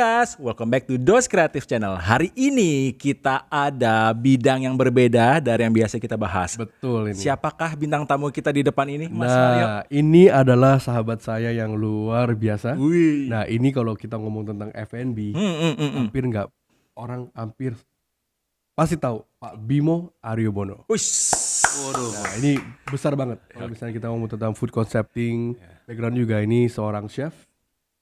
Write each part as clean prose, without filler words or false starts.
guys, welcome back to Dos Kreatif Channel. Hari ini kita ada bidang yang berbeda dari yang biasa kita bahas. Betul ini. Siapakah bintang tamu kita di depan ini, Mas Mario? Nah, ini adalah sahabat saya yang luar biasa. Wih. Nah, ini kalau kita ngomong tentang F&B, hampir pasti tahu Pak Bimo Ariobono. Ush. Waduh. Nah, ini besar banget. Kalau misalnya kita ngomong tentang food concepting, background juga ini seorang chef.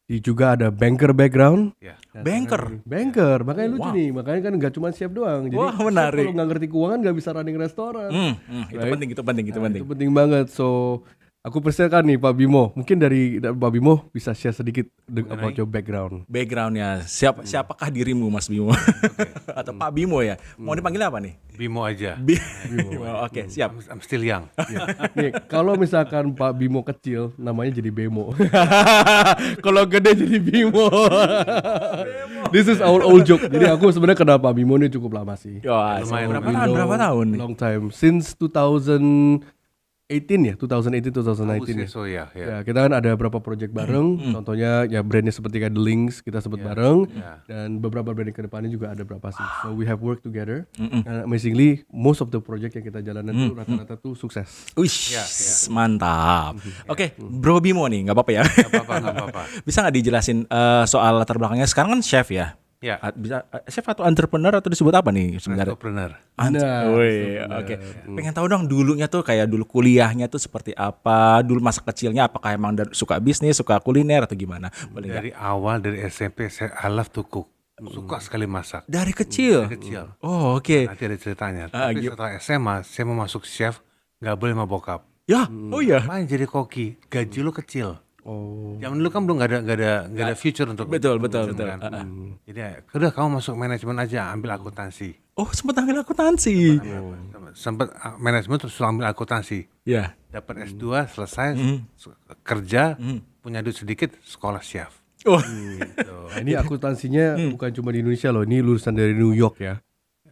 Dia juga ada banker background. Ya. Banker, makanya lucu nih. Makanya kan nggak cuma chef doang. Jadi Wah, menarik. kalau nggak ngerti keuangan nggak bisa running restoran. Itu penting. Itu penting banget. So aku persilakan nih Pak Bimo. Mungkin dari Pak Bimo bisa share sedikit about your background. Backgroundnya, siapakah dirimu, Mas Bimo? Atau Pak Bimo ya? Mau dipanggil apa nih? Bimo aja. Bimo. Oke, siap. I'm still young. Nih, kalau misalkan Pak Bimo kecil, namanya jadi Bemo. Kalau gede jadi Bimo. This is our old joke. Jadi aku sebenarnya kenal Pak Bimo ini cukup lama sih. Lumayan. Berapa tahun? Long time. Since 2018 ya, 2019 ya. So ya. Ya, kita kan ada beberapa project bareng. Contohnya ya brandnya seperti kayak The Links kita sebut bareng. Dan beberapa brand ke depannya juga ada berapa sih. So we have worked together. And amazingly, most of the project yang kita jalanan itu rata-rata tuh sukses. Wish, mantap. Oke, Bro Bimo nih, nggak apa-apa ya? Nggak apa-apa. Bisa nggak dijelasin soal latar belakangnya? Sekarang kan chef ya? Ya. Bisa chef atau entrepreneur atau disebut apa nih sebenarnya? Entrepreneur. Oke. Pengen tahu dong dulunya tuh kayak dulu kuliahnya tuh seperti apa? Dulu masa kecilnya apakah emang suka bisnis, suka kuliner atau gimana? Boleh nggak? Dari awal dari SMP I love to cook. Suka sekali masak. Dari kecil. Oh, oke. Nanti ada ceritanya. Tapi setelah SMA saya mau masuk chef, nggak boleh sama bokap. Ya, oh ya. Main jadi koki, gaji lu kecil. Oh. Zaman dulu kan belum nggak ada future untuk Betul. kan. Jadi udah kamu masuk manajemen aja, ambil akuntansi. Oh, sempat ambil akuntansi. Sempat manajemen terus ambil akuntansi. Ya. Dapat S2 selesai kerja punya duit sedikit sekolah chef. Oh. Nah, ini akuntansinya bukan cuma di Indonesia loh, ini lulusan dari New York ya.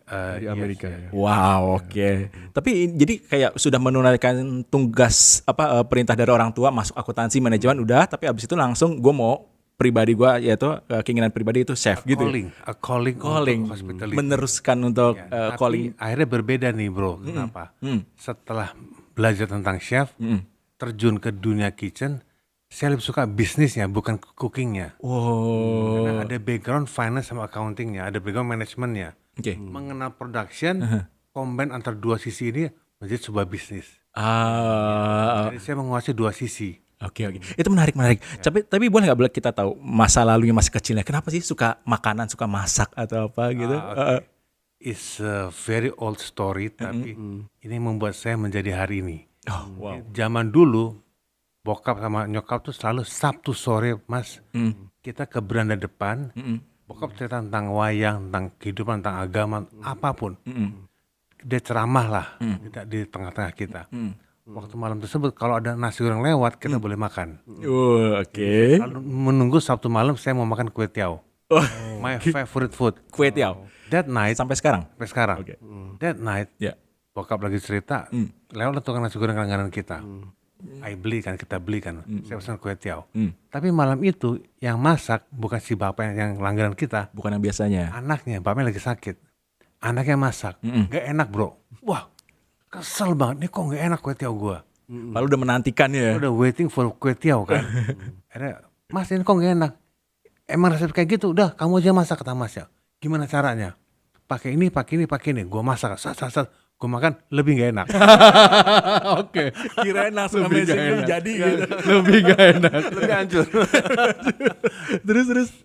Di Amerika ya. Wow, oke. Tapi jadi kayak sudah menunaikan tugas perintah dari orang tua masuk akuntansi manajemen udah, tapi abis itu langsung gue mau pribadi gue yaitu keinginan pribadi itu chef gitu. A calling untuk hospitality. Meneruskan untuk calling. Tapi akhirnya berbeda nih bro. Kenapa? Setelah belajar tentang chef, terjun ke dunia kitchen, saya lebih suka bisnisnya bukan cookingnya. Karena ada background finance sama accountingnya, ada background manajemennya. Oke. Mengenal production, combine antara dua sisi ini menjadi sebuah bisnis. Jadi saya menguasai dua sisi. Oke. Itu menarik. Tapi boleh nggak kita tahu masa lalunya masih kecilnya? Kenapa sih suka makanan, suka masak atau apa gitu? It's a very old story, tapi ini membuat saya menjadi hari ini. Oh, wow. Zaman dulu bokap sama nyokap tuh selalu Sabtu sore mas kita ke beranda depan. Bokap cerita tentang wayang, tentang kehidupan, tentang agama, apapun. Dia ceramah lah di tengah-tengah kita. Waktu malam tersebut kalau ada nasi goreng lewat kita boleh makan. Oke. Lalu menunggu Sabtu malam saya mau makan kue tiaw. My favorite food. Kue tiaw. That night Sampai sekarang. Okay. That night bokap lagi cerita lewat tukang nasi goreng langganan kita. Kita beli kan. Saya pesan kue tiaw. Tapi malam itu yang masak bukan si bapak yang langganan kita. Bukan yang biasanya. Anaknya, bapaknya lagi sakit. Anaknya masak. Gak enak bro. Wah kesel banget. Ini kok gak enak kue tiaw gue. Lalu udah menantikan ya. Udah waiting for kue tiaw kan. Akhirnya, mas ini kok gak enak. Emang resep kayak gitu. Udah kamu aja masak kata mas ya. Gimana caranya? Pakai ini. Gue masak. Sat. Gue makan lebih gak enak. Oke. Kirain langsung amazing jadi gitu. Lebih gak enak. Lebih hancur. Terus.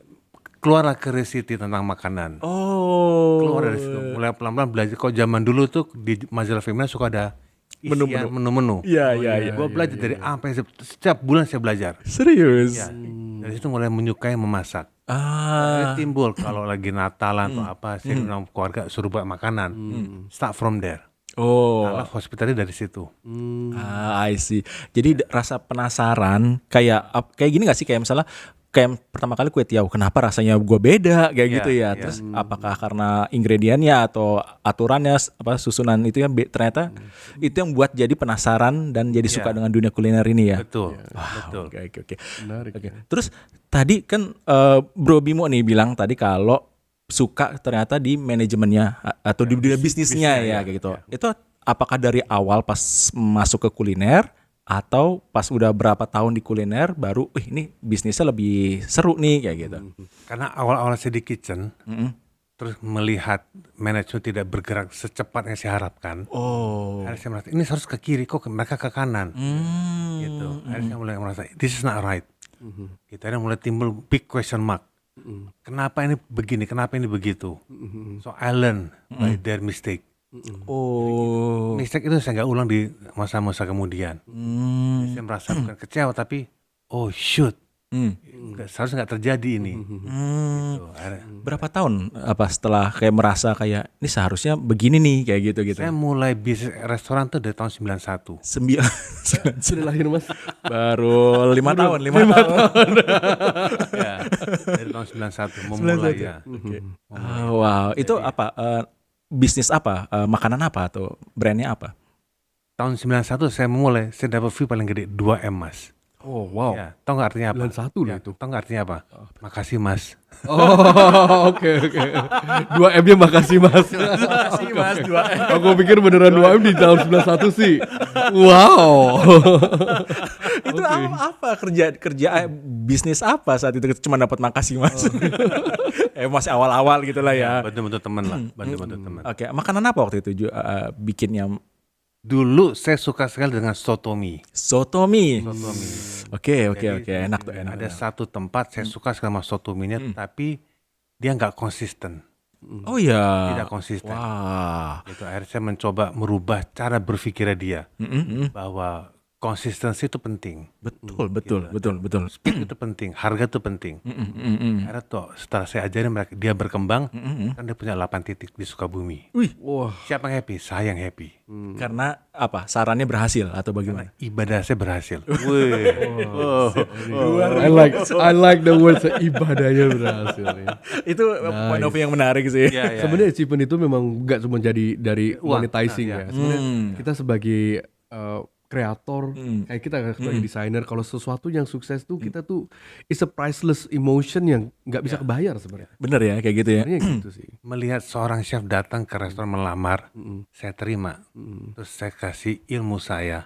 Keluarlah curiosity tentang makanan. Oh. Keluar dari situ. Mulai pelan-pelan belajar. Kalau zaman dulu tuh di majalah Femina suka ada menu-menu. Iya. Gue belajar dari apa yang setiap bulan saya belajar. Serius? Ya, dari situ mulai menyukai memasak. Timbul kalau lagi Natalan atau apa, saya undang keluarga suruh buat makanan. Start from there. Oh. Hospitality dari situ. I see. Jadi rasa penasaran kayak gini gak sih, kayak misalnya kayak pertama kali kue tiaw, kenapa rasanya gue beda kayak Iya, gitu ya. iya. Terus apakah karena ingredientnya atau aturannya susunan itu ya ternyata itu yang buat jadi penasaran dan jadi suka Iya. dengan dunia kuliner ini ya. Betul, Wow, betul. Oke. Menarik. Oke. Terus tadi kan Bro Bimo nih bilang tadi kalau suka ternyata di manajemennya atau di dunia bisnisnya ya kayak gitu. Itu apakah dari awal pas masuk ke kuliner atau pas udah berapa tahun di kuliner baru ini bisnisnya lebih seru nih kayak gitu. Karena awal-awal saya di kitchen, Mm-mm. terus melihat manajemen tidak bergerak secepat yang saya harapkan, Oh. akhirnya saya merasa ini harus ke kiri, kok mereka ke kanan, gitu. Akhirnya saya mulai merasa this is not right. Kita akhirnya mulai timbul big question mark. Kenapa ini begini? Kenapa ini begitu? So I learn by their mistake. Oh. Mistake itu saya nggak ulang di masa-masa kemudian. Saya merasa bukan kecewa tapi oh shoot, seharusnya nggak terjadi ini. Gitu. Akhirnya, Berapa tahun apa setelah kayak merasa kayak ini seharusnya begini nih kayak gitu. saya mulai bisnis restoran tuh dari tahun 91. Sudah lahir Mas. Baru 5 tahun. Ya, dari tahun 91 memulai ya. Wow, itu apa? Bisnis apa? Makanan apa atau brandnya apa? Tahun 91 saya memulai, saya dapat fee paling gede 2M Mas. Oh wow. Ya, tahu nggak artinya apa? 91 loh Ya, itu. tahu nggak artinya apa? Makasih Mas. Oh oke. 2M-nya makasih Mas. Makasih Mas 2M. Aku pikir beneran 2M di tahun 91 sih. Wow. Itu apa kerja bisnis apa saat itu cuma dapat makasih Mas. Masih awal-awal gitu lah ya. Bantu-bantu teman lah, bantu-bantu teman. Oke, makanan apa waktu itu bikinnya? Dulu saya suka sekali dengan sotomi. Sotomi. Sotomi. Oke, Jadi, enak tuh, enak. Ada satu tempat saya suka sekali sama sotominya, tapi dia nggak konsisten. Oh ya. Tidak konsisten. Wah. Itu akhirnya saya mencoba merubah cara berpikirnya dia, bahwa konsistensi itu penting, Betul. speed itu penting, harga itu penting. Akhirnya tuh setelah saya ajarin mereka, dia berkembang, kan dia punya 8 titik di Sukabumi. Wih, Wah. Siapa yang happy? Saya yang happy. karena apa? Sarannya berhasil atau bagaimana? Ibadah saya berhasil. Wih. I like the words ibadahnya berhasil. Ya. Itu point of view yang menarik sih. Ya, ya. Sebenarnya achievement itu memang nggak cuma jadi dari Uang. monetizing Nah, ya. Sebenarnya kita sebagai kreator, kayak kita sebagai desainer, kalau sesuatu yang sukses tuh kita tuh is a priceless emotion yang nggak bisa kebayar sebenarnya. Bener ya kayak gitu ya. Sebenarnya gitu sih. Melihat seorang chef datang ke restoran melamar, saya terima. Terus saya kasih ilmu saya.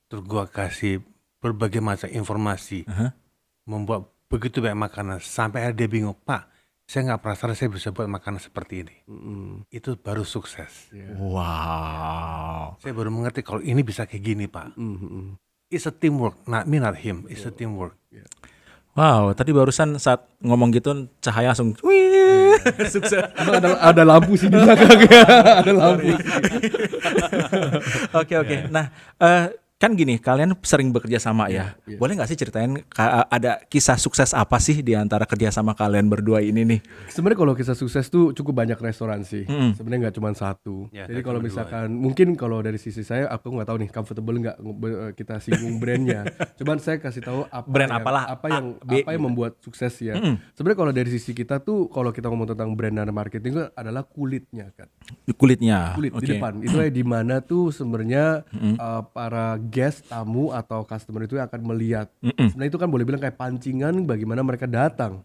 Terus gua kasih berbagai macam informasi. Membuat begitu banyak makanan. Sampai akhirnya dia bingung, Pak, saya nggak penasaran saya bisa buat makanan seperti ini. Itu baru sukses. Wow. Saya baru mengerti kalau ini bisa kayak gini, Pak. It's a teamwork, not me, not him. It's a teamwork. Wow, tadi barusan saat ngomong gitu cahaya langsung wih, sukses. Emang ada lampu sih di belakang ya. Ada lampu. Oke. Nah, kan gini, kalian sering bekerja sama ya. Boleh nggak sih ceritain ada kisah sukses apa sih di antara kerja sama kalian berdua ini nih? Sebenarnya kalau kisah sukses tuh cukup banyak restoran sih. Sebenarnya nggak cuma satu. Ya, Jadi nggak kalau cuma misalkan mungkin kalau dari sisi saya aku nggak tahu nih comfortable nggak kita singgung brandnya. Cuman saya kasih tahu Brand apalah, apa yang membuat sukses ya. Sebenarnya kalau dari sisi kita tuh kalau kita ngomong tentang brand dan marketing itu adalah kulitnya kan. Kulitnya. Kulit di Oke. depan. Itu di mana tuh sebenarnya para guest, tamu atau customer itu akan melihat. Sebenarnya itu kan boleh bilang kayak pancingan bagaimana mereka datang.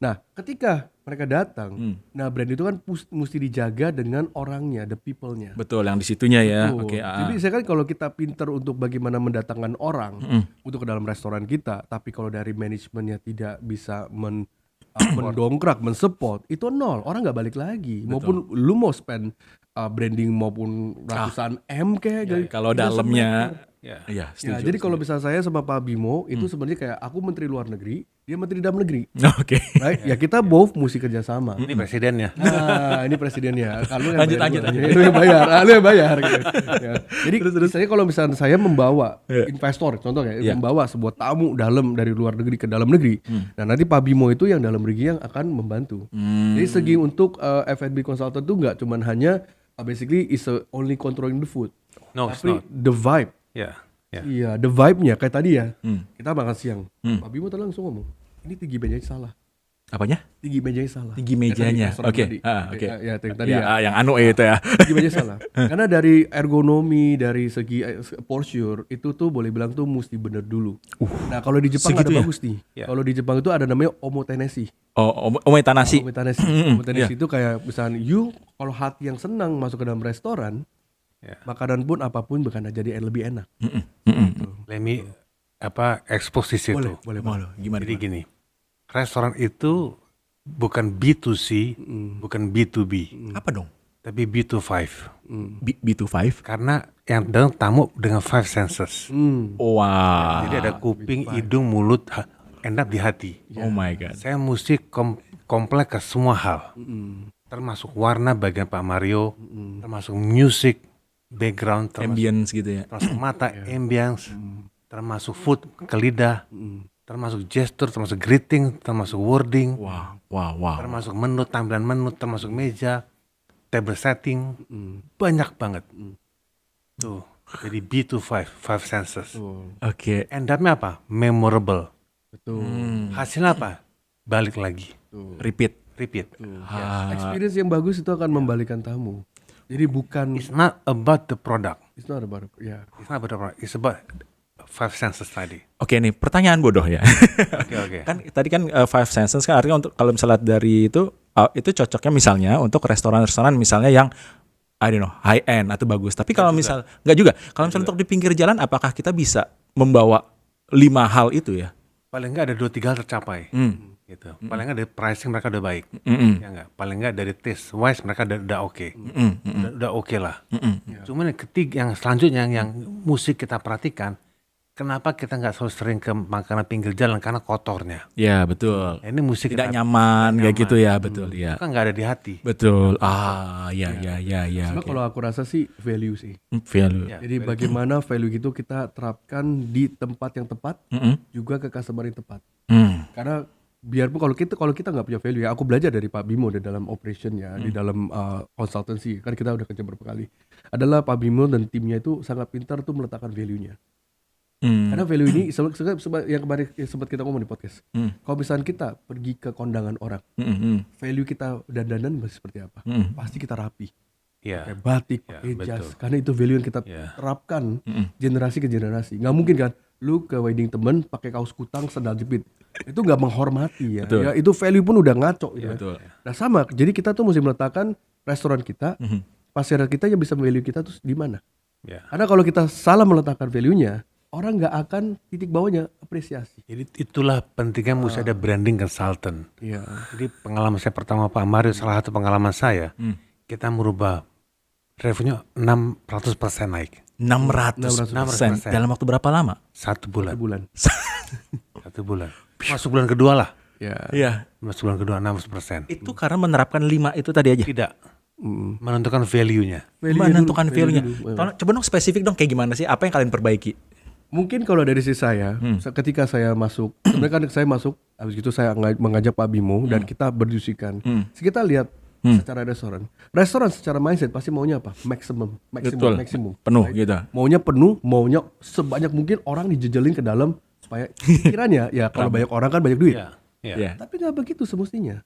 Nah, ketika mereka datang, nah brand itu kan mesti dijaga dengan orangnya, the people-nya. Betul, yang di situnya ya. Betul. Oke. Jadi saya kan kalau kita pinter untuk bagaimana mendatangkan orang untuk ke dalam restoran kita, tapi kalau dari manajemennya tidak bisa mendongkrak, mensupport, itu nol. Orang nggak balik lagi. Maupun lu mau spend branding maupun ratusan M kayak. Kalau dalamnya, Ya. iya. Ya, Setuju. jadi kalau misalnya saya sama Pak Bimo itu sebenarnya kayak aku menteri luar negeri, dia menteri dalam negeri. Oke. Right? Ya kita both mesti kerjasama. Ini presidennya. Nah, ini presidennya. Kalau yang Lanjut. Lu yang bayar, lu yang bayar. Gitu. Ya. Jadi saya kalau misalnya saya membawa investor, contoh kayak membawa sebuah tamu dalam dari luar negeri ke dalam negeri. Nah nanti Pak Bimo itu yang dalam negeri yang akan membantu. Jadi segi untuk F&B consultant itu nggak cuman hanya basically is only controlling the food, No, it's tapi not. the vibe. Ya. Ya. Iya, the vibe-nya kayak tadi ya. Kita makan siang. Pak Bimo tadi langsung ngomong, Ini tinggi mejanya salah. Apanya? Tinggi mejanya salah. Tinggi mejanya. Oke. Oke. Ya, tadi Ya, yang anu itu ya. tinggi meja salah. Karena dari ergonomi, dari segi posture itu tuh boleh bilang tuh mesti bener dulu. Nah kalau di Jepang segitu ada ya? bagus nih. Kalau di Jepang itu ada namanya omotenesi. Ometanasi. Omotenesi. Omotenesi itu kayak misalnya kalau hati yang senang masuk ke dalam restoran, makanan pun apapun bakal jadi lebih enak. Let me expose di situ. Boleh. Gimana? Jadi gini, restoran itu bukan B2C, bukan B2B, Apa dong? tapi B25. B25? Karena yang datang tamu dengan 5 senses. Wah. Jadi ada kuping, hidung, mulut, end up di hati. Oh my god. Saya mesti komplek ke semua hal. Termasuk warna bagian Pak Mario, termasuk music, background, Ambience gitu ya. termasuk mata, ambience, termasuk food ke lidah, termasuk gesture, termasuk greeting, termasuk wording, Wow. termasuk menu, tampilan menu, termasuk meja, table setting, banyak banget. Tuh, jadi B25, 5 senses. Oke. End up-nya apa? Memorable. Betul. Hasilnya apa? Balik lagi, Repeat. repeat. Experience yang bagus itu akan membalikan tamu. Jadi bukan It's not about the product. it's not about ya. It's not about the product. It's about 5 senses tadi. Oke nih, pertanyaan bodoh ya. Oke. Kan tadi kan five senses kan artinya untuk kalau misalnya dari itu cocoknya misalnya untuk restoran-restoran misalnya yang I don't know, high end atau bagus. Tapi kalau misal enggak juga. Kalau misalnya untuk di pinggir jalan apakah kita bisa membawa 5 hal itu ya? Paling enggak ada 2-3 hal tercapai. Gitu. Paling enggak dari pricing mereka udah baik. Ya enggak? Paling enggak dari taste wise mereka udah oke. Udah oke lah. Cuman yang ketiga, yang selanjutnya yang musik kita perhatikan, kenapa kita nggak selalu sering ke makanan pinggir jalan karena kotornya. Ya, betul. Ini musik Tidak kita nyaman kayak gitu ya, betul ya. kan nggak ada di hati. Betul. Ya. Cuma kalau aku rasa sih value sih. Value. Ya, Jadi bagaimana value itu kita terapkan di tempat yang tepat, juga ke customer yang tepat. Karena biarpun kalau kita nggak punya value ya, aku belajar dari Pak Bimo di dalam operation ya, di dalam consultancy, kan kita udah kerja beberapa kali. Adalah Pak Bimo dan timnya itu sangat pintar tuh meletakkan value-nya. Karena value ini yang kemarin sempat kita ngomong di podcast. Kalau misalnya kita pergi ke kondangan orang, value kita dandanan masih seperti apa? Pasti kita rapi. Iya. Kayak batik, pakai jas. Karena itu value yang kita terapkan generasi ke generasi. Nggak mungkin kan, lu ke wedding temen pakai kaos kutang, sandal jepit. Itu nggak menghormati ya. Ya. Itu value pun udah ngaco. Ya. Betul. Nah sama, jadi kita tuh mesti meletakkan restoran kita, pasar kita yang bisa value kita tuh di mana. Ya. Karena kalau kita salah meletakkan value-nya, orang nggak akan titik bawahnya apresiasi. Jadi itulah pentingnya mesti ada branding consultant. Iya. Jadi pengalaman saya pertama Pak Mario, salah satu pengalaman saya, kita merubah revenue 600% naik. 600%. Dalam waktu berapa lama? 1 bulan. 1 bulan. 1 bulan. Masuk bulan kedua lah. Ya. Iya. Masuk bulan kedua 600%. Itu karena menerapkan 5 itu tadi aja. Tidak. Menentukan value-nya. Menentukan value-nya. Coba dong spesifik dong kayak gimana sih? Apa yang kalian perbaiki? Mungkin kalau dari sisi saya, ketika saya masuk, sebenarnya kan saya masuk, habis itu saya mengajak Pak Bimo dan kita berdiskusikan. Kita lihat secara restoran secara mindset pasti maunya apa? Maksimum. Penuh gitu. Maunya penuh, maunya sebanyak mungkin orang dijejelin ke dalam supaya pikirannya ya kalau banyak orang kan banyak duit. Iya. Tapi nggak begitu semestinya.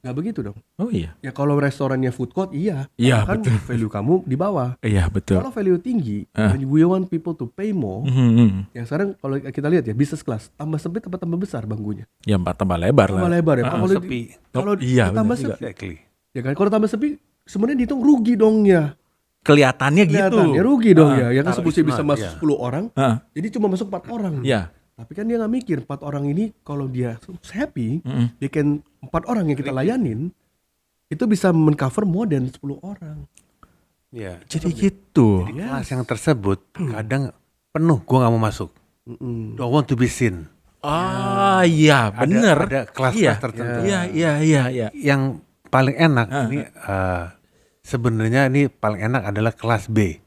Nggak begitu dong. Oh iya. Ya kalau restorannya food court iya kan betul. value kamu di bawah. Iya betul. Kalau value tinggi, when we want people to pay more. Yang sekarang kalau kita lihat ya business class tambah sempit apa tambah besar bangkunya? Ya tambah lebar lah. Tambah lebar ya. Kalau sepi. Kalau iya, tambah benar sepi, Exactly. ya kan? Kalau tambah sepi, sebenarnya dihitung rugi dong ya. Kelihatannya gitu. Kelihatannya rugi dong ya. Ya kan sebutnya bisa masuk 10 orang, Ah. jadi cuma masuk 4 orang. Iya. Tapi kan dia nggak mikir 4 orang ini kalau dia happy, dia kan 4 orang yang kita layanin itu bisa mengcover more than 10 orang. Iya. Jadi gitu. Di kelas yang tersebut kadang penuh, gua nggak mau masuk. Don't want to be seen. Iya bener. Ada kelas-kelas tertentu. Iya. Yang paling enak ini sebenarnya ini paling enak adalah kelas B.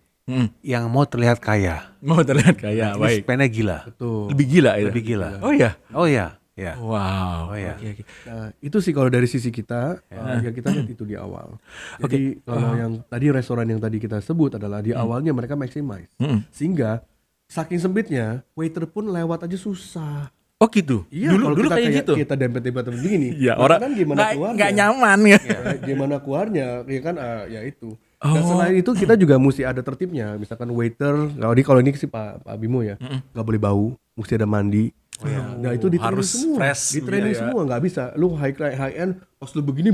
Yang mau terlihat kaya. Mau terlihat kaya, Ini baik. spendnya gila. Betul. Lebih gila itu. Lebih gila. Oh iya. Oh iya. Ya. Wow. Oh iya. Oke. Nah, itu sih kalau dari sisi kita yang kita lihat itu di awal. Jadi kalau yang tadi restoran yang tadi kita sebut adalah di awalnya mereka maximize. Sehingga saking sempitnya waiter pun lewat aja susah. Oh gitu. Iya, dulu kalau dulu kita kayak gitu. Kita dempet-dempet begini. Iya, Nah, orang kan gimana keluarnya? nggak nyaman ya. Gimana keluarnya? Ya kan ya itu. Dan selain itu kita juga mesti ada tertibnya. Misalkan waiter, kalau ini sih Pak Bimo ya, nggak boleh bau, mesti ada mandi. Nah itu di training harus semua, fresh, di training iya, ya. semua nggak bisa. Lu high end, pas lu begini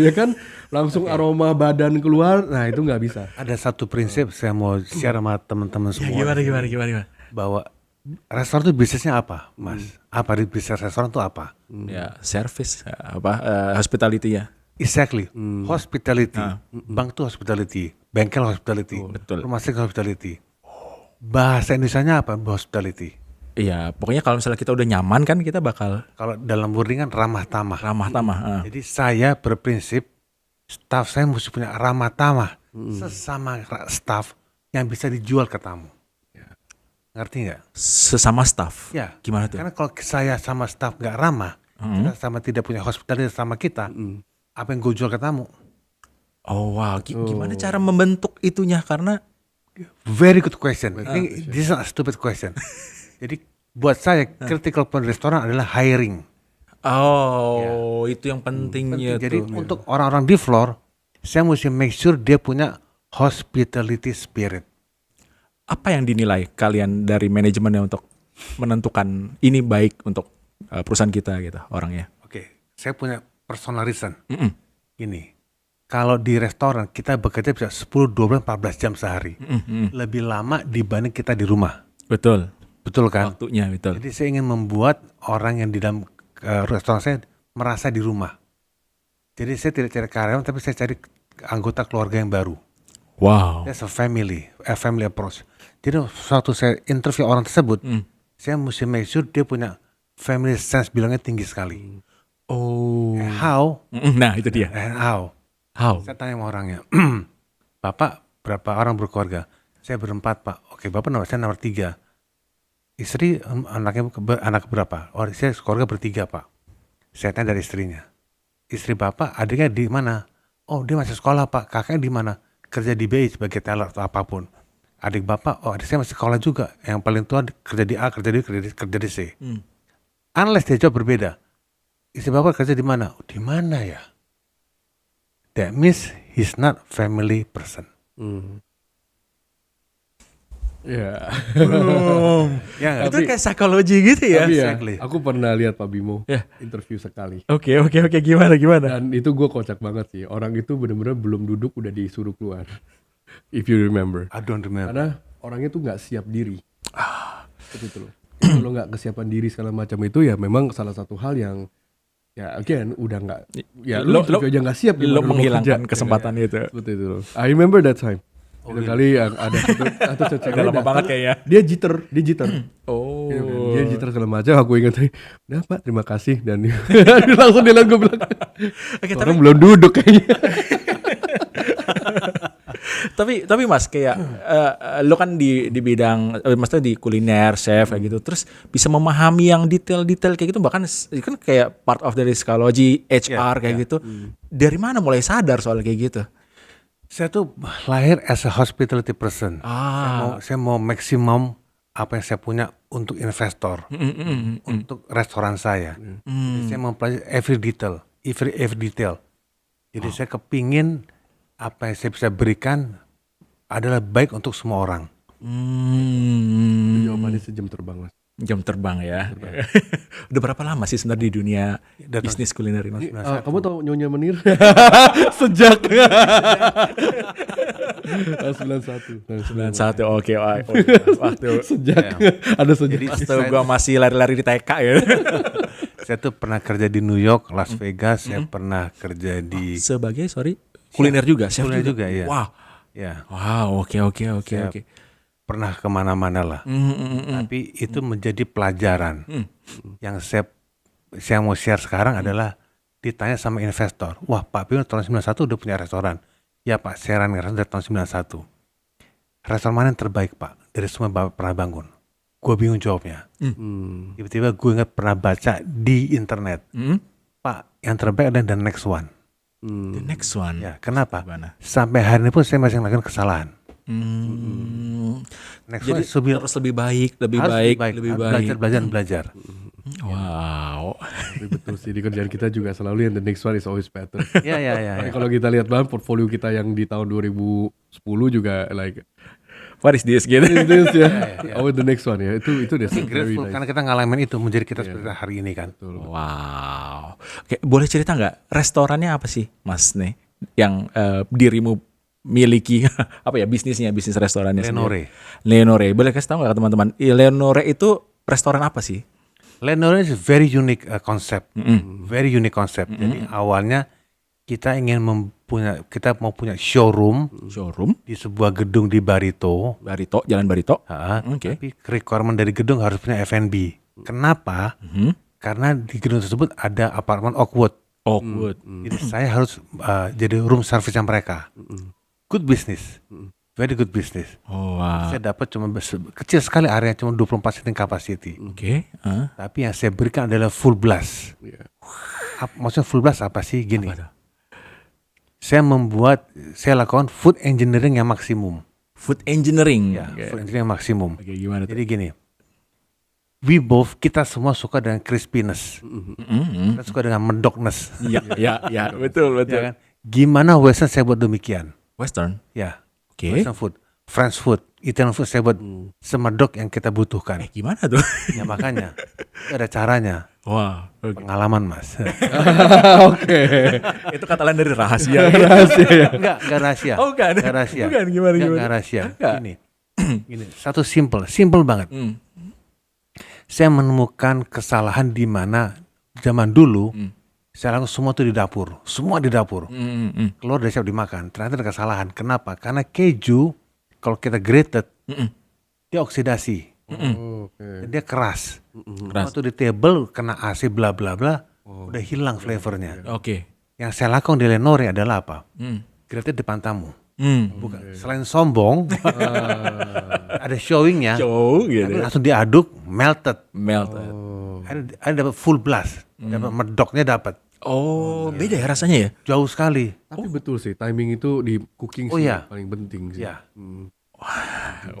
ya kan, langsung aroma badan keluar. Nah itu nggak bisa. Ada satu prinsip saya mau share sama teman-teman semua. Gimana? Bahwa restoran itu bisnisnya apa, Mas? Apa di bisnis restoran itu apa? Ya, service hospitality ya. Exactly. Hospitality. Bank itu hospitality. Bengkel hospitality. Betul. Rumah sakit hospitality. Bahasa Indonesianya apa? Hospitality. Iya, pokoknya kalau misalnya kita udah nyaman kan kita bakal Kalau dalam wording kan ramah tamah. ramah tamah. Jadi saya berprinsip staff saya mesti punya ramah tamah sesama staff yang bisa dijual ke tamu. Ngerti nggak? Sesama staff. Ya. Gimana tuh? Karena kalau saya sama staff nggak ramah, kita sama tidak punya hospitality sama kita, apa yang gue jual ke tamu? Oh wow, gimana cara membentuk itunya? Karena Very good question. This is not a stupid question. Jadi buat saya critical point restoran adalah hiring. itu yang pentingnya Jadi tuh. untuk orang-orang di floor, saya mesti make sure dia punya hospitality spirit. Apa yang dinilai kalian dari manajemennya untuk menentukan ini baik untuk perusahaan kita gitu orangnya? Oke, saya punya personal reason. Ini, kalau di restoran kita bekerja bisa 10, 12, 14 jam sehari. Lebih lama dibanding kita di rumah. Betul. Betul kan? Waktunya betul. Jadi saya ingin membuat orang yang di dalam restoran saya merasa di rumah. Jadi saya tidak cari karyawan, tapi saya cari anggota keluarga yang baru. Wow. That's a family approach. Jadi suatu saya interview orang tersebut, saya mesti make sure dia punya family sense, bilangnya tinggi sekali. Oh. And how? Nah itu dia. And how? How? Saya tanya sama orangnya, Bapak berapa orang berkeluarga? Saya berempat Pak. Oke, Bapak saya nomor 3. Istri anak berapa? Oh, saya keluarga bertiga Pak. Saya tanya dari istrinya. Istri Bapak, adiknya di mana? Oh, dia masih sekolah Pak. Kakaknya di mana? Kerja di BI sebagai teller atau apapun. Adik Bapak, oh adik saya masih sekolah juga. Yang paling tua kerja di A, kerja di C. Unless dia jawab berbeda. Istri Bapak kerja di mana? Oh, di mana ya? That means he's not family person. Ya. Ya nggak? Itu kayak psikologi gitu ya. Tapi ya, Exactly. aku pernah lihat Pak Bimo Ya. interview sekali. Oke, gimana? Dan itu gue kocak banget sih. Orang itu benar-benar belum duduk udah disuruh keluar. If you remember. I don't remember. Karena orangnya tuh nggak siap diri. Seperti itu loh. Kalau nggak kesiapan diri segala macam itu ya memang salah satu hal yang ya again udah nggak. Ya lu interview aja nggak siap. Lo gimana lu mau menghilangkan kerja? kesempatan itu. Seperti itu loh. I remember that time. Itu kali yang ada satu cewek Udah lama datang, banget kayaknya. Dia jitter. Oh. Dia jitter segala macam. Aku ingat, udah Pak, terima kasih. Dan langsung dia gue bilang, orang belum duduk kayaknya. tapi Mas kayak lo kan di bidang maksudnya di kuliner chef kayak gitu, terus bisa memahami yang detail-detail kayak gitu, bahkan kan kayak part of dari psikologi HR kayak gitu. Dari mana mulai sadar soal kayak gitu? Saya tuh lahir as a hospitality person. Saya mau maksimum apa yang saya punya untuk investor, untuk restoran saya. Jadi saya mempelajari every detail. Jadi saya kepingin apa yang saya bisa berikan adalah baik untuk semua orang. Jawabannya sejam terbang, Mas. Jam terbang ya. Udah berapa lama sih sebenarnya di dunia bisnis kuliner ini? Kamu tahu Nyonya Menir? Sejak 91. Oke. Waktu Sejak ada sejak. Jadi waktu gua masih lari-lari di TK ya. saya tuh pernah kerja di New York, Las Vegas, saya pernah kerja di Sebagai kuliner juga, chef kuliner juga ya. Wow. Ya, Wow, oke. pernah kemana-mana lah. Tapi itu menjadi pelajaran. Yang saya mau share sekarang adalah ditanya sama investor. Wah, Pak Pino tahun 91 udah punya restoran. Ya Pak, saya restoran dari tahun 91. Restoran mana yang terbaik Pak? Dari semua Bapak pernah bangun. Gue bingung jawabnya. Tiba-tiba gue ingat pernah baca di internet. Pak, yang terbaik adalah the next one. The next one. Ya, kenapa? Gimana? Sampai hari ini pun saya masih melakukan kesalahan. Next Jadi one harus lebih baik. belajar. Wow. Tapi betul sih, di kerjaan kita juga selalu yang the next one is always better. Ya. Tapi kalau kita lihat banget portfolio kita yang di tahun 2010 juga like What is this gitu? this ya, always the next one ya. Itu deh very Grateful nice. karena kita ngalamin itu menjadi kita seperti hari ini kan. Wow. Oke, boleh cerita nggak restorannya apa sih, Mas nih? Yang dirimu miliki apa ya bisnis restorannya Lenore. sendiri? Lenore. Boleh kasih tahu nggak ke teman-teman? Lenore itu restoran apa sih? Lenore is very unique concept, very unique concept. Jadi awalnya kita ingin kita mau punya showroom Showroom di sebuah gedung di Barito. Barito, Jalan Barito. Oke. Tapi requirement dari gedung harus punya F&B. Kenapa? Karena di gedung tersebut ada apartemen Oakwood. Oakwood. Jadi saya harus jadi room service-nya mereka. Good business, very good business. Oh, wow. Saya dapat cuma kecil sekali area, cuma 24 seating capacity. Oke. Tapi yang saya berikan adalah full blast. Maksudnya full blast apa sih? Gini. Saya lakukan food engineering yang maksimum. Food engineering. Ya, food engineering yang maksimum. Oke, gimana tuh? Jadi gini, kita semua suka dengan crispiness. Kita suka dengan medokness. Ya, betul. Ya kan? Gimana Western saya buat demikian? Western. Ya, Oke. Western food, French food, Italian food saya buat semedok yang kita butuhkan. Gimana tuh? Ya makanya ada caranya. Wah. Oke. Pengalaman Mas. Oke. Itu kata lain dari rahasia. Enggak rahasia. Oh, enggak ada. Enggak rahasia. Bukan, gimana? Enggak rahasia. Enggak. Gini, satu simple banget. Saya menemukan kesalahan di mana zaman dulu saya lakukan semua itu di dapur, semua di dapur. Keluar dari siap dimakan. Ternyata ada kesalahan. Kenapa? Karena keju kalau kita grated dia oksidasi. Oke. Dia keras. Keras. Waktu di table kena AC bla bla bla, udah hilang flavornya. Oke. Yang saya lakukan di Lenore adalah apa? Grated depan tamu. Bukan. Selain sombong, ada showingnya. Show Tapi gitu. langsung diaduk, melted. Melt. Ada dapat full blast, dapat medoknya dapat. Oh, beda ya rasanya ya? Jauh sekali. Tapi betul sih, timing itu di cooking Oh, sih iya. paling penting sih. Ya.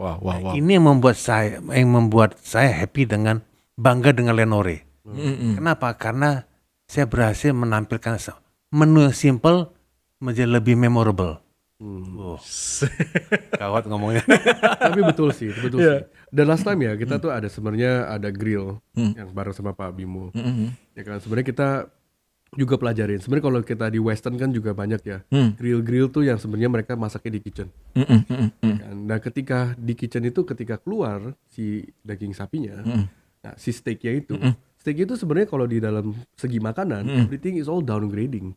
Wah. Ini yang membuat saya happy dengan bangga dengan Lenore. Kenapa? Karena saya berhasil menampilkan menu yang simple menjadi lebih memorable. Kawat ngomongnya. Tapi betul sih. Dan last time ya kita tuh ada sebenarnya ada grill yang bareng sama Pak Bimo. Ya kan sebenarnya kita juga pelajarin. Sebenarnya kalau kita di Western kan juga banyak ya grill tuh yang sebenarnya mereka masaknya di kitchen. Ya kan? Dan ketika di kitchen itu ketika keluar si daging sapinya, nah si steaknya itu, steak itu sebenarnya kalau di dalam segi makanan everything is all downgrading.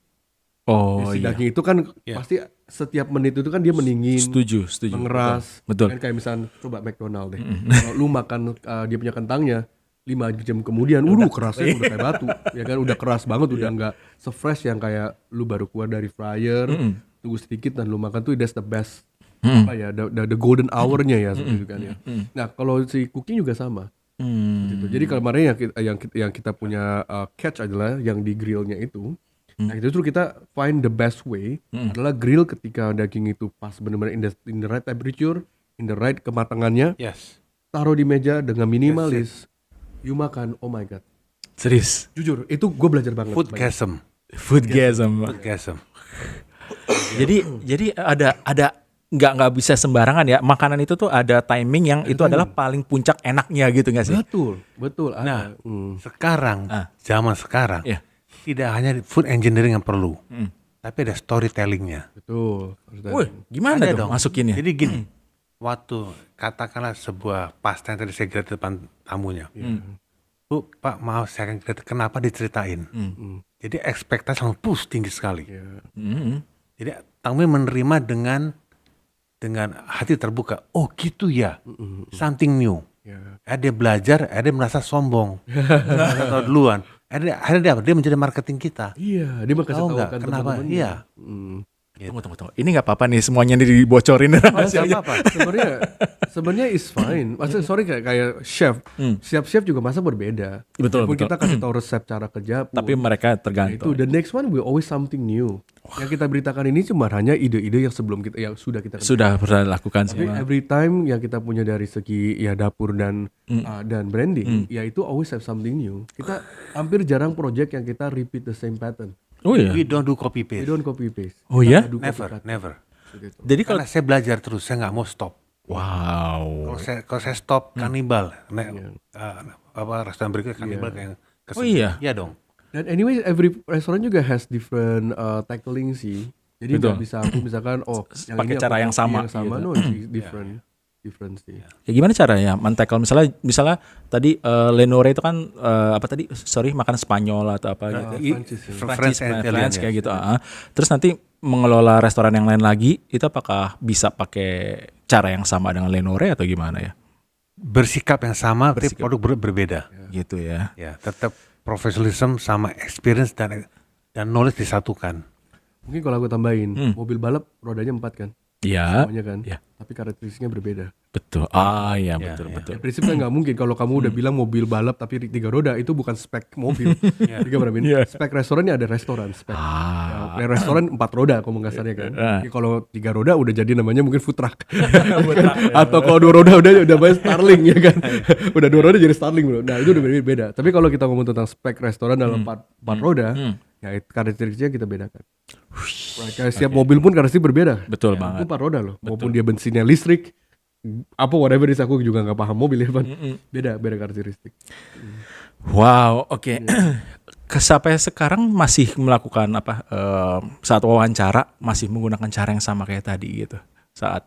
Oh, Si iya. daging itu kan pasti setiap menit itu kan dia mendingin, Setuju. mengeras. Betul. Kan kayak misalnya coba McDonald deh. Kalau lu makan dia punya kentangnya 5 jam kemudian, kerasnya udah kayak batu. Ya kan udah keras banget, udah nggak se-fresh yang kayak lu baru keluar dari fryer, tunggu sedikit dan lu makan tuh that's the best. Apa ya, the golden hour-nya ya seperti itu kan ya. Nah, kalau si cooking juga sama. Gitu. Jadi kemarin yang kita punya catch adalah yang di grillnya itu. Nah justru kita find the best way adalah grill ketika daging itu pas benar-benar in the right temperature, in the right kematangannya, Yes. taruh di meja dengan minimalis, you makan, oh my god. Serius. Jujur, itu gue belajar banget. Foodgasm. Foodgasm. Jadi ada nggak bisa sembarangan ya, makanan itu tuh ada timing yang itu adalah paling puncak enaknya gitu nggak sih? Betul. Nah, sekarang, zaman sekarang, Iya. tidak hanya food engineering yang perlu, tapi ada storytellingnya. Betul. Wih, gimana Ada dong masukinnya? Jadi gini, waktu katakanlah sebuah pasta yang tadi saya grade depan tamunya, Bu, Pak, maaf saya akan grade, kenapa diceritain? Jadi ekspektasi langsung tinggi sekali. Jadi tamu menerima dengan hati terbuka. Oh gitu ya, something new. Ada dia belajar, ada dia merasa sombong, atau duluan. Akhirnya dia apa? Dia menjadi marketing kita. Iya, dia mau kasih Tahu tahu nggak kan kenapa? teman-temannya. Iya. Tunggu. Ini nggak apa-apa nih semuanya dibocorin. Nggak apa-apa. Sebenarnya is fine. Maksudnya sorry kayak chef. Setiap chef juga masak berbeda. Betul, Walaupun betul. kita kasih tahu resep cara kerja. Tapi mereka itu tergantung. the next one will always something new. Yang kita beritakan ini cuma hanya ide-ide yang sebelum kita yang sudah kita kerjakan. Sudah pernah lakukan Tapi semua. every time yang kita punya dari segi ya dapur dan branding, ya itu always have something new. Kita hampir jarang project yang kita repeat the same pattern. Oh iya. We don't do copy We paste. don't copy paste. Oh ya? Never. Jadi kalau Karena saya belajar terus, saya nggak mau stop. wow. Kalau saya stop kanibal, restoran berikutnya kanibal kayak Oh iya. Iya dong. Dan anyway, every restoran juga has different tackling sih. Jadi nggak bisa aku misalkan Pakai cara yang sama gitu. no, it's different sih. Ya gimana caranya men-tackle misalnya tadi Lenore itu kan makanan Spanyol atau apa gitu. French and Italian, French kayak gitu. Terus nanti mengelola restoran yang lain lagi itu apakah bisa pakai cara yang sama dengan Lenore atau gimana ya? Bersikap yang sama, tapi produk berbeda. Gitu ya. Ya, tetap profesionalism sama experience dan knowledge disatukan. Mungkin kalau aku tambahin, mobil balap rodanya 4 kan, Iya. semuanya kan, Ya. tapi karakteristiknya berbeda. Betul. Iya betul. Ya, prinsipnya nggak mungkin kalau kamu udah bilang mobil balap tapi 3 roda itu bukan spek mobil. Tiga berapa ini? Spek restorannya ada restoran spek. Ya, restoran 4 roda kalau kasarnya kan. Jadi kalau 3 roda udah jadi namanya mungkin food truck. Atau kalau 2 roda udah banyak Starling ya kan. Udah 2 roda jadi Starling bro. Nah itu udah beda. Tapi kalau kita ngomong tentang spek restoran dalam 4 roda, ya karakteristiknya kita bedakan. Kayak setiap mobil pun karakteristik berbeda. Betul Itu banget. 4 roda loh. Maupun dia bensinnya listrik, apa whatever itu aku juga nggak paham mobil ya Pan. Beda karakteristik. Wow, oke. Sampai sekarang masih melakukan saat wawancara masih menggunakan cara yang sama kayak tadi gitu. Saat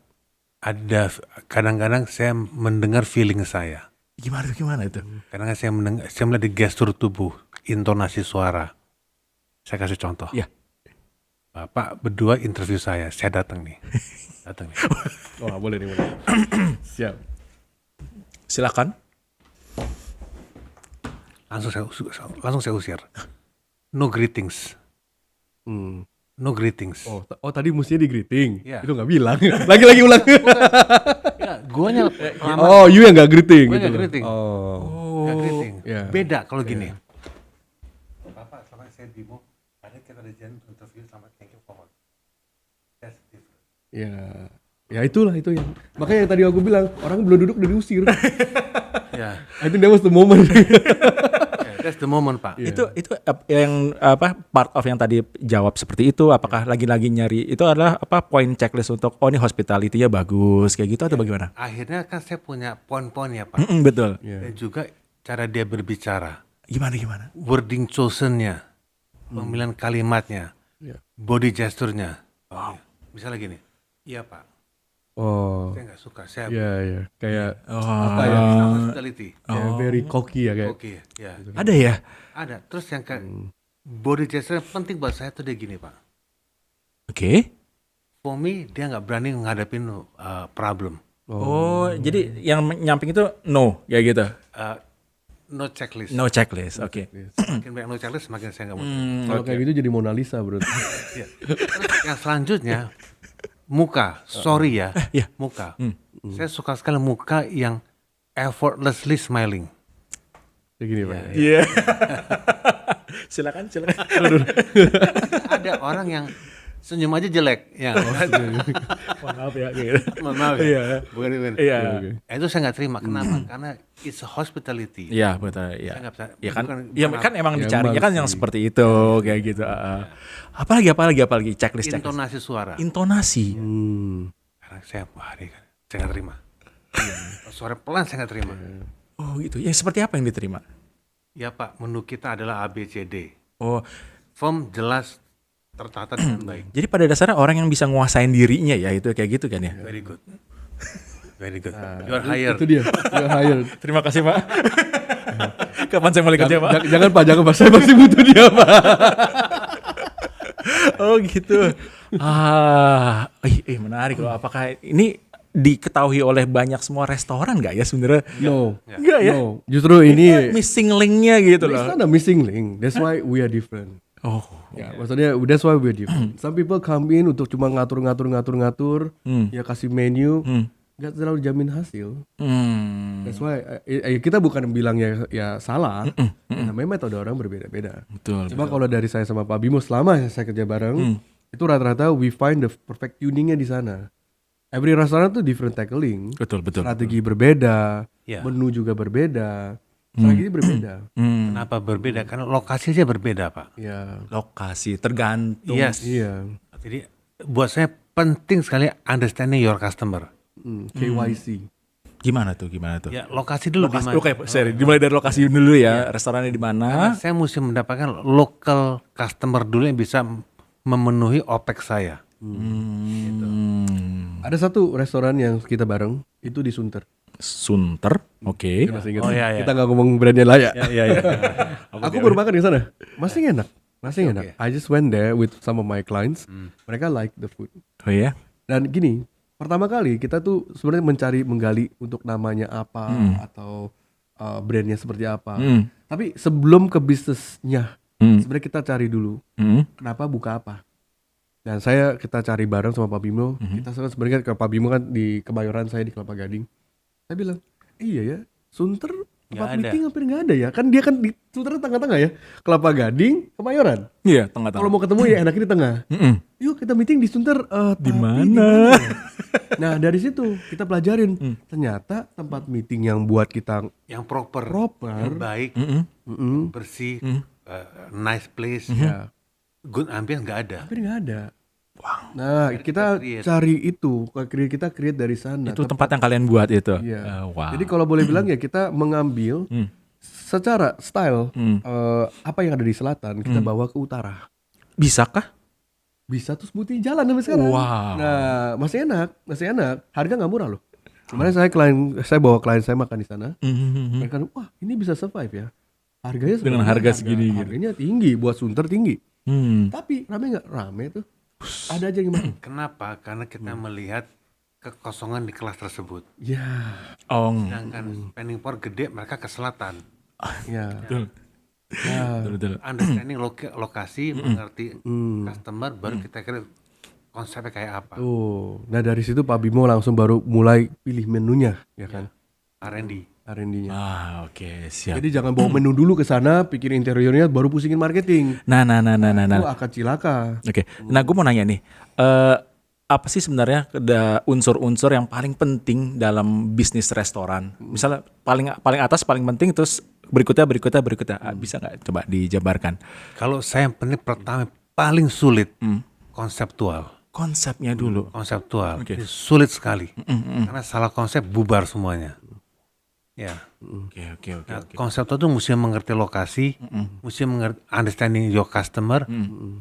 Ada kadang-kadang saya mendengar feeling saya. gimana itu? Kadang-kadang saya melihat di gestur tubuh, intonasi suara. Saya kasih contoh. Iya. Bapak berdua interview saya datang nih. Oh boleh nih boleh. Siap. Silakan. Langsung saya usir. No greetings. No greetings. Oh tadi mestinya di greeting. Iya. Itu nggak bilang. Lagi ulang. Ya, guanya Oh you yang nggak greeting. Gue gitu nggak loh. greeting. Oh. Nggak greeting. Iya. Beda kalau gini. Bapak sama saya Bimo, ada kita ada janji interview sama thank you for all. That's different. Ya itulah itu yang. Makanya yang tadi aku bilang orang belum duduk udah diusir. Ya, I think that was the moment. that's the moment Pak. Itu yang part of yang tadi jawab seperti itu, apakah lagi-lagi nyari itu adalah poin checklist untuk ini hospitality-nya bagus kayak gitu atau bagaimana? Akhirnya kan saya punya poin-poinnya Pak. Betul. Dan juga cara dia berbicara, Gimana? wording chosen-nya, pemilihan kalimatnya, body gesture-nya. Misalnya gini, iya Pak, Oh. saya nggak suka, saya Iya. Kayak apa ya, hospitality. kayak very cocky ya kayak. Oke, ya. Ada ya? Ada. Terus yang body gesture penting buat saya tuh dia gini Pak. Oke. For me dia nggak berani ngadepin problem. Oh, jadi yang nyamping itu no, kayak gitu. No checklist. No checklist. Oke. Semakin banyak no checklist semakin saya nggak mau. Kalau kayak gitu jadi Mona Lisa bro. Iya. Terus yang selanjutnya muka. Sorry ya. Iya. Muka. Saya suka sekali muka yang effortlessly smiling. Kayak gini Pak. Iya. Silakan. Ada orang yang senyum aja jelek. Ya. Maaf ya. Gitu. Mohon maaf ya. Iya. Bukan. Iya. Itu saya nggak terima. Kenapa? Karena it's hospitality. Iya, betul. Iya. Saya nggak bisa. Ya kan, bukan- ya kan emang dicarinya kan yang seperti itu kayak gitu. Apalagi checklist. Intonasi suara. Intonasi. Karena saya nggak terima. Suara pelan saya nggak terima. Oh gitu. Ya seperti apa yang diterima? Ya Pak, menu kita adalah ABCD. Oh, Firm, jelas, tertata dengan baik. jadi pada dasarnya orang yang bisa nguasain dirinya ya itu kayak gitu kan ya. Very good. Very good. You are hired. Itu dia. You are hired. Terima kasih Pak. Kapan saya mulai kerja Pak? Jangan Pak. Saya masih butuh dia Pak. Oh gitu. Menarik loh. Apakah ini diketahui oleh banyak semua restoran nggak ya sebenarnya? No. Nggak ya? No. Justru ini Missing link-nya gitu it's loh. not a missing link. That's why we are different. Oh. Ya, maksudnya that's why we're different. Some people come in untuk cuma ngatur, ya kasih menu, nggak terlalu jamin hasil. That's why kita bukan bilang ya salah, namanya metode orang berbeda-beda. Betul. Cuma kalau dari saya sama Pak Bimo selama saya kerja bareng, itu rata-rata we find the perfect tuningnya di sana. Every restoran tuh different tackling, Betul. strategi berbeda, Ya. menu juga berbeda, strategi berbeda. Kenapa berbeda? Karena lokasi aja berbeda, Pak. Ya, Lokasi tergantung. Yes. iya, Jadi buat saya penting sekali understanding your customer. KYC. Gimana tuh? Ya, lokasi dulu di Lokasi, mana. oke, sorry. Dimulai dari lokasi dulu ya. Restorannya di mana? Saya mesti mendapatkan local customer dulu yang bisa memenuhi OPEX saya. Ada satu restoran yang kita bareng itu di Sunter. Sunter, oke. Masih ingat? Oh, iya, iya. Kita nggak ngomong brandnya lah ya. Iya. Aku baru makan di sana. Masih enak. I just went there with some of my clients. Mereka like the food. Oh ya. Dan gini, pertama kali kita tuh sebenarnya menggali untuk namanya apa atau brandnya seperti apa. Tapi sebelum ke bisnisnya, sebenarnya kita cari dulu kenapa buka apa. Dan kita cari bareng sama Pak Bimo. Kita sebenarnya ke Pak Bimo kan di Kebayoran, saya di Kelapa Gading. Saya bilang, iya ya, Sunter tempat meeting hampir nggak ada ya. Kan dia kan di Sunter tengah-tengah ya, Kelapa Gading, Kebayoran. Iya, tengah-tengah. Kalau mau ketemu ya enaknya di tengah. Yuk kita meeting di Sunter. Di Tapi mana? ya? Nah dari situ kita pelajarin. Ternyata tempat meeting yang buat kita Yang proper, yang baik, bersih, nice place, good ambience nggak ada. hampir nggak ada. Nah kita cari itu, kita create dari sana. Itu tempat yang kalian buat itu. Iya. Wow. Jadi kalau boleh bilang ya kita mengambil secara style apa yang ada di selatan kita bawa ke utara. Bisakah? Bisa terus bukti jalan sampai sekarang. Wow. Nah masih enak. Harga nggak murah loh. Kemarin saya bawa klien saya makan di sana. Mereka, wah ini bisa survive ya. Harganya Dengan harga segini gitu. Harganya tinggi, buat Sunter tinggi. Tapi rame nggak? Rame tuh. Ada aja gimana? Kenapa? Karena kita melihat kekosongan di kelas tersebut. Ya, Oh, Sedangkan spending power gede, mereka ke selatan. ya. betul. Ya. Betul. Understanding lokasi, mengerti customer, baru kita kira konsepnya kayak apa. Tuh. Nah dari situ Pak Bimo langsung baru mulai pilih menunya, ya kan? R&D. R&D-nya. Oke, siap. Jadi jangan bawa menu dulu ke sana, pikir interiornya, baru pusingin marketing. Nah. Itu akan cilaka. Oke. Nah, gue mau nanya nih. Apa sih sebenarnya ada unsur-unsur yang paling penting dalam bisnis restoran? Misalnya paling atas paling penting, terus berikutnya. Bisa nggak coba dijabarkan? Kalau saya yang penting pertama paling sulit konseptual. Konsepnya dulu. Konseptual. Oke. Ini sulit sekali. Karena salah konsep bubar semuanya. Ya. Oke. Nah, konseptual itu mesti mengerti lokasi, mesti mengerti understanding your customer,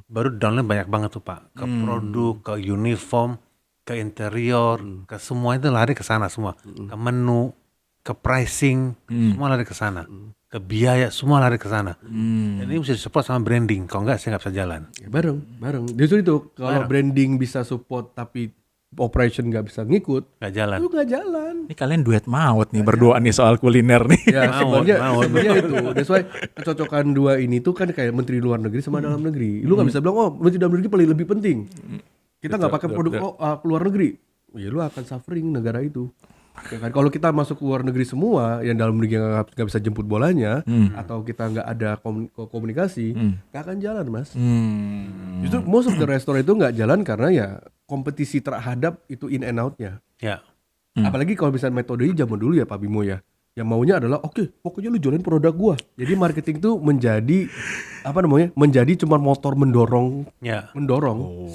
baru download banyak banget tuh Pak. Ke produk, ke uniform, ke interior, ke semua itu lari ke sana semua. Ke menu, ke pricing, semua lari ke sana. Ke biaya, semua lari ke sana. Dan ini mesti support sama branding. Kalau enggak, saya nggak bisa jalan. Ya, bareng. Justru itu kalau branding bisa support tapi operation nggak bisa ngikut, Nggak jalan. itu nggak jalan. Ini kalian duet maut nih berdua nih soal kuliner nih. Ya sebenarnya maut. itu. That's why kecocokan dua ini tuh kan kayak menteri luar negeri sama dalam negeri. Lu nggak bisa bilang oh menteri dalam negeri paling lebih penting. Kita nggak pakai produk luar negeri. Ya lu akan suffering negara itu. Ya kan? Kalau kita masuk ke luar negeri semua, yang dalam negeri nggak bisa jemput bolanya, atau kita nggak ada komunikasi, nggak akan jalan mas. Justru most of the restaurant itu nggak jalan karena ya kompetisi terhadap itu in and out-nya. Ya. Apalagi kalau misalnya metodenya zaman dulu ya Pak Bimo ya, yang maunya adalah oke, pokoknya lu jualin produk gua. Jadi marketing tuh menjadi cuma motor mendorong. Ya.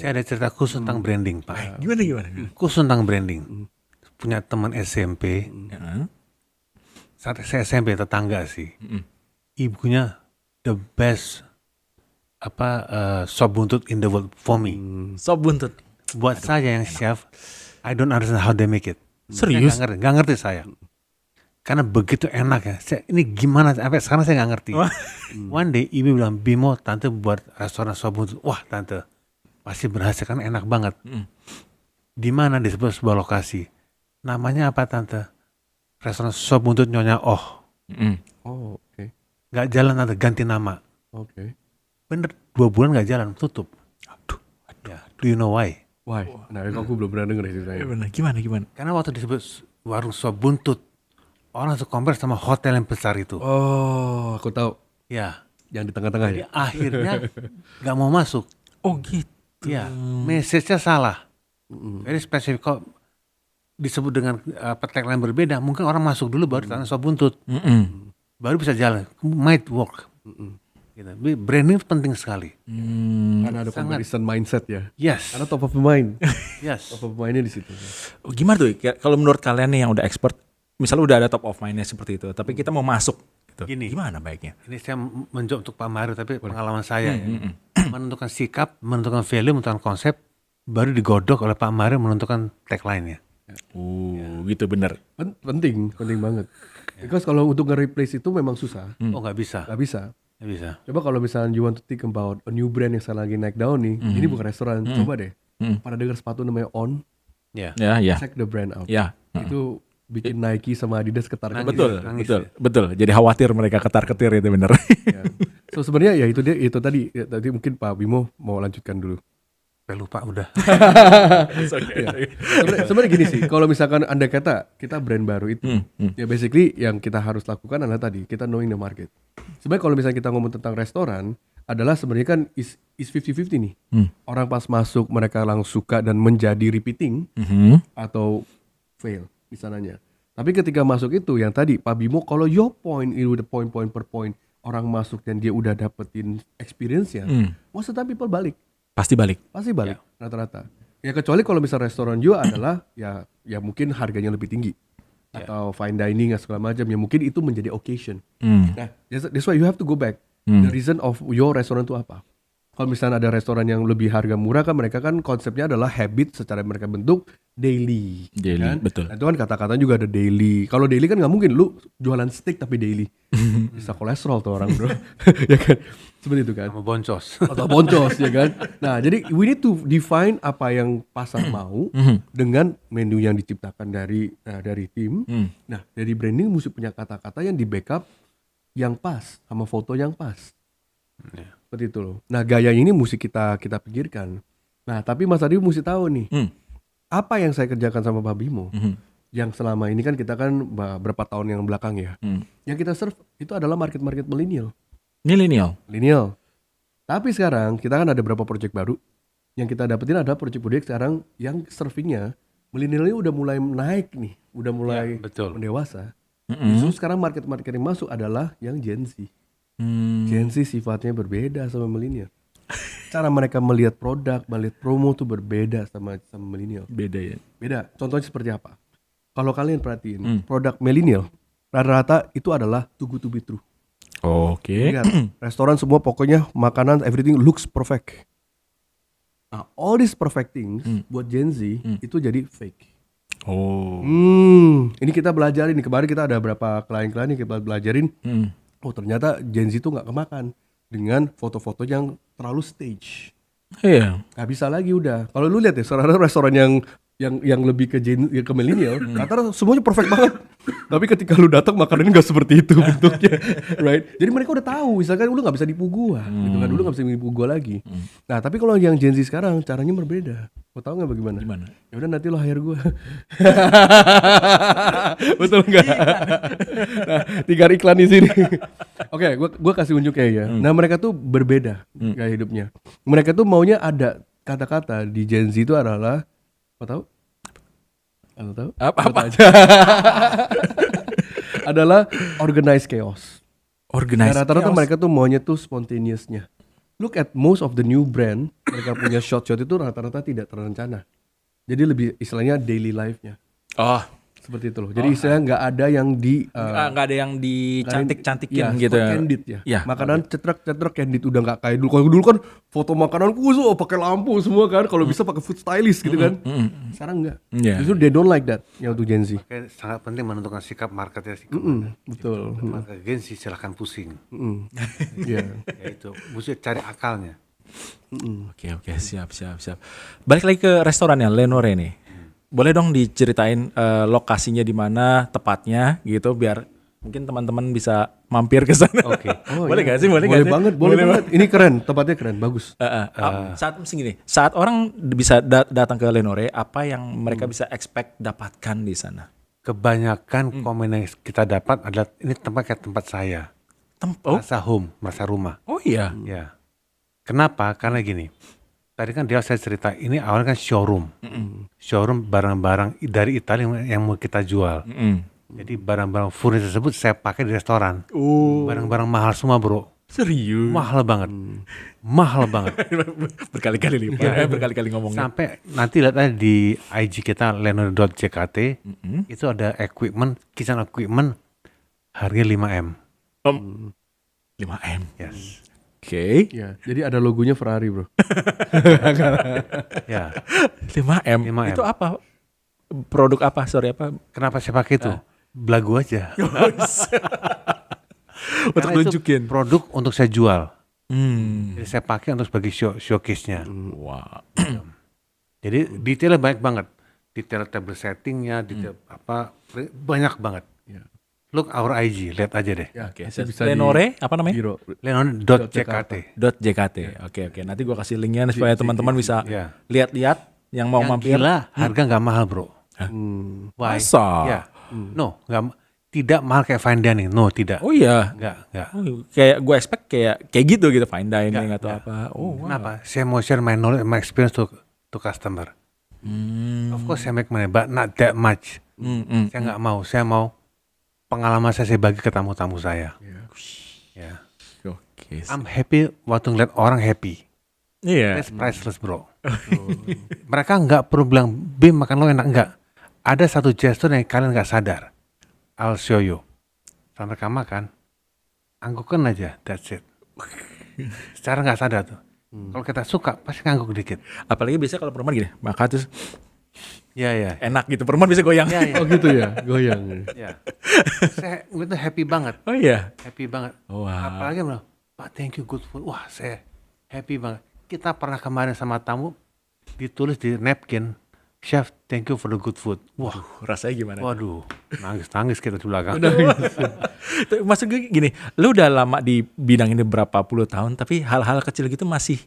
Saya ada cerita khusus tentang branding Pak. Gimana? Khusus tentang branding. Punya teman SMP. Saat saya SMP tetangga sih. Ibunya the best sop buntut in the world for me. Sop buntut. Buat saya yang chef, I don't understand how they make it. Serius? Saya nggak ngerti saya. Karena begitu enak ya. Ini gimana? Sampai sekarang saya nggak ngerti. One day ibu bilang, Bimo, tante buat restoran sop buntut. Wah tante, pasti berhasil kan enak banget. Di mana di sebuah lokasi. Namanya apa tante? Restoran sop buntut Nyonya Oh. Oh oke. Nggak jalan tante, ganti nama. Oke. Bener, 2 bulan nggak jalan, tutup. Aduh. Ya, do you know why? Why? Nah, aku belum pernah denger ceritanya. Bener. Gimana? Karena waktu disebut warung sop buntut, orang langsung compare sama hotel yang besar itu. Oh, aku tahu. Ya, Yang di tengah-tengah ya. jadi akhirnya nggak mau masuk. Oh gitu. Ya, message-nya salah. Very spesifik. Kok disebut dengan tagline berbeda, mungkin orang masuk dulu baru ditanya sop buntut. Baru bisa jalan. Might work. Gitu. Branding penting sekali. Karena ada comparison mindset ya. Yes. Karena top of mind. Yes. Top of mind-nya di situ. Oh, gimana tuh? Kalau menurut kalian nih yang udah expert, misalnya udah ada top of mind-nya seperti itu, tapi kita mau masuk, gitu. Gini. Gimana baiknya? Ini saya menjawab untuk Pak Mario, tapi pengalaman saya ya. Menentukan sikap, menentukan value, menentukan konsep, baru digodok oleh Pak Mario menentukan tagline-nya. Gitu bener. Penting banget. Because kalau untuk nge-replace itu memang susah. Oh nggak bisa. Gak bisa. Nggak bisa. Coba kalau misalnya you want to think about a new brand yang sekarang lagi naik daun nih, ini bukan restoran, coba deh. Pada dengar sepatu namanya On, Ya. Ya. check the brand out. Ya. Itu bikin Nike sama Adidas ketar ketir. Betul. Jadi khawatir mereka ketar-ketir itu bener. Ya. So sebenarnya ya itu tadi mungkin Pak Bimo mau lanjutkan dulu. Saya lupa udah. Ya. Sebenarnya gini sih, kalau misalkan Anda kata kita brand baru itu, ya basically yang kita harus lakukan adalah tadi kita knowing the market. Sebenarnya kalau misalnya kita ngomong tentang restoran, adalah sebenarnya kan is 50-50 nih. Orang pas masuk mereka langsung suka dan menjadi repeating atau fail di sananya. Tapi ketika masuk itu yang tadi Pak Bimo, kalau your point itu the point per point orang masuk dan dia udah dapetin experience-nya, most of the time people balik. Pasti balik. Rata-rata. Ya kecuali kalau misal restoran juga adalah ya mungkin harganya lebih tinggi atau fine dining atau segala macam, ya mungkin itu menjadi occasion. Nah, that's why you have to go back. The reason of your restoran itu apa? Kalau misalnya ada restoran yang lebih harga murah kan mereka kan konsepnya adalah habit secara mereka bentuk daily. Kan? Betul. Nah, itu kan kata-kata juga ada daily. Kalau daily kan nggak mungkin lu jualan steak tapi daily. Bisa kolesterol tuh orang bro. Ya kan? Seperti itu kan. Sama boncos. Atau boncos ya kan. Nah jadi we need to define apa yang pasar mau dengan menu yang diciptakan dari tim. Nah dari branding mesti punya kata-kata yang di backup yang pas sama foto yang pas. Seperti itu loh. Nah gaya ini mesti kita pikirkan. Nah tapi Mas Adi mesti tahu nih apa yang saya kerjakan sama Pak Bimo. Yang selama ini kan kita kan berapa tahun yang belakang ya. Yang kita serve itu adalah market milenial. Milenial. Tapi sekarang kita kan ada beberapa project baru. Yang kita dapetin adalah project sekarang yang servingnya milenial ini udah mulai naik nih, udah mulai mendewasa. Justru sekarang market yang masuk adalah yang Gen Z. Gen Z sifatnya berbeda sama milenial. Cara mereka melihat produk, melihat promo tuh berbeda sama milenial. Beda ya. Beda. Contohnya seperti apa? Kalau kalian perhatiin produk milenial rata-rata itu adalah too good to be true. Oke. Lihat, restoran semua pokoknya makanan everything looks perfect. Nah, all these perfect things buat Gen Z itu jadi fake. Ini kita belajarin nih. Kemarin kita ada berapa klien-klien yang kita belajarin. Oh ternyata Gen Z itu nggak kemakan dengan foto-foto yang terlalu stage. Iya. Nggak bisa lagi udah. Kalau lu lihat ya restoran yang lebih ke milenial, rata-rata semuanya perfect banget. Tapi ketika lu datang makanannya nggak seperti itu bentuknya, right? Jadi mereka udah tahu, misalkan lu nggak bisa nipu gua, gitu kan? Dulu nggak bisa nipu gua lagi. Nah tapi kalau yang Gen Z sekarang caranya berbeda. Mau tahu nggak bagaimana? Gimana? Ya udah nanti lo hire gua. Betul nggak? Nah, 3 iklan di sini. Oke, gua kasih unjuknya ya. Nah mereka tuh berbeda gaya hidupnya. Mereka tuh maunya ada kata-kata di Gen Z itu adalah tahu? Apa? Adalah organized chaos. Organized Rata-rata chaos. mereka tuh maunya tuh spontaneousnya. Look at most of the new brand, mereka punya shot-shot itu rata-rata tidak terencana. Jadi lebih istilahnya daily life-nya. Oh, Seperti itu loh. Jadi istilahnya nggak ada yang nggak ada yang dicantik-cantikin ya, gitu. Candid ya. Ya, Makanan cetrek candid udah nggak kayak dulu. Kalau dulu kan foto makananku pakai lampu semua kan. Kalau bisa pakai food stylist gitu kan. Sekarang nggak. Yeah. Justru they don't like that yang untuk Gen Z. Makanya sangat penting menentukan sikap marketnya sih. Betul. Market Gen Z silahkan pusing. Iya. Ya itu, mesti cari akalnya. Oke, siap. Balik lagi ke restorannya Lenore nih. Boleh dong diceritain lokasinya di mana tepatnya gitu biar Mungkin teman-teman bisa mampir ke sana. Oke. Boleh nggak sih? Boleh Boleh nggak sih? banget, boleh banget. Ini keren, tempatnya keren, bagus. Saat gini, saat orang bisa datang ke Lenore, apa yang mereka bisa expect dapatkan di sana? Kebanyakan komen yang kita dapat adalah ini tempat kayak tempat saya. Oh, Merasa home, merasa rumah. oh iya. Ya. Kenapa? Karena gini. Tadi kan dia saya cerita, ini awalnya kan showroom. Showroom barang-barang dari Italia yang mau kita jual. Jadi barang-barang furniture tersebut saya pakai di restoran. Barang-barang mahal semua bro. Serius? Mahal banget. Mahal banget. Berkali-kali lipat, berkali-kali ngomongnya. Sampai nanti lihat aja di IG kita lenore.jkt. Itu ada equipment, kitchen equipment harganya 5M. 5M. Yes. Oke. Ya, jadi ada logonya Ferrari bro. Ya. 5M. 5M. Itu apa? Produk apa? Sorry, apa? Kenapa saya pakai itu? Belagu aja. Untuk Karena itu nunjukin. produk untuk saya jual. Hmm. Jadi saya pakai untuk sebagai showcase-nya. Wow. Jadi detailnya banyak banget. Detail table settingnya, detail apa, banyak banget. Look our IG, lihat aja deh. Ya, Oke. nanti bisa Lenore, apa namanya? Giro. Lenore.jkt. .jkt. Oke. Nanti gua kasih linknya supaya teman-teman bisa Ya. lihat-lihat yang mau Yang mampir. gila, harga nggak mahal bro. Why? Masa? Ya. No, tidak mahal kayak fine dining. No, tidak. Oh iya. Nggak. Oh, kayak gue expect kayak gitu fine dining atau apa. Oh, wow. Kenapa? Saya mau share my knowledge, my experience to customer. Of course saya make money, but not that much. Saya nggak mau. Saya mau pengalaman saya bagi ke tamu-tamu saya. Ya. Oke. I'm happy waktu ngeliat orang happy. Iya. That's priceless bro. Mereka nggak perlu bilang, Bim makan lo enak, nggak. Ada satu gesture yang kalian nggak sadar. I'll show you. Sampai kamu makan, anggukan aja, that's it. Secara nggak sadar tuh. Kalau kita suka, pasti ngangguk dikit. Apalagi biasanya kalau perempuan gini, makan terus Ya. enak gitu. Perempuan bisa goyang. Ya. Oh gitu ya, goyang. Ya. Saya itu happy banget. Oh iya. Happy banget. Wow. Apalagi bilang, Pak thank you good food. Wah saya happy banget. Kita pernah kemarin sama tamu, ditulis di napkin, Chef thank you for the good food. Wah, Rasanya gimana? waduh, nangis kita di belakang. Maksud gue gini, lu udah lama di bidang ini berapa puluh tahun, tapi hal-hal kecil gitu masih,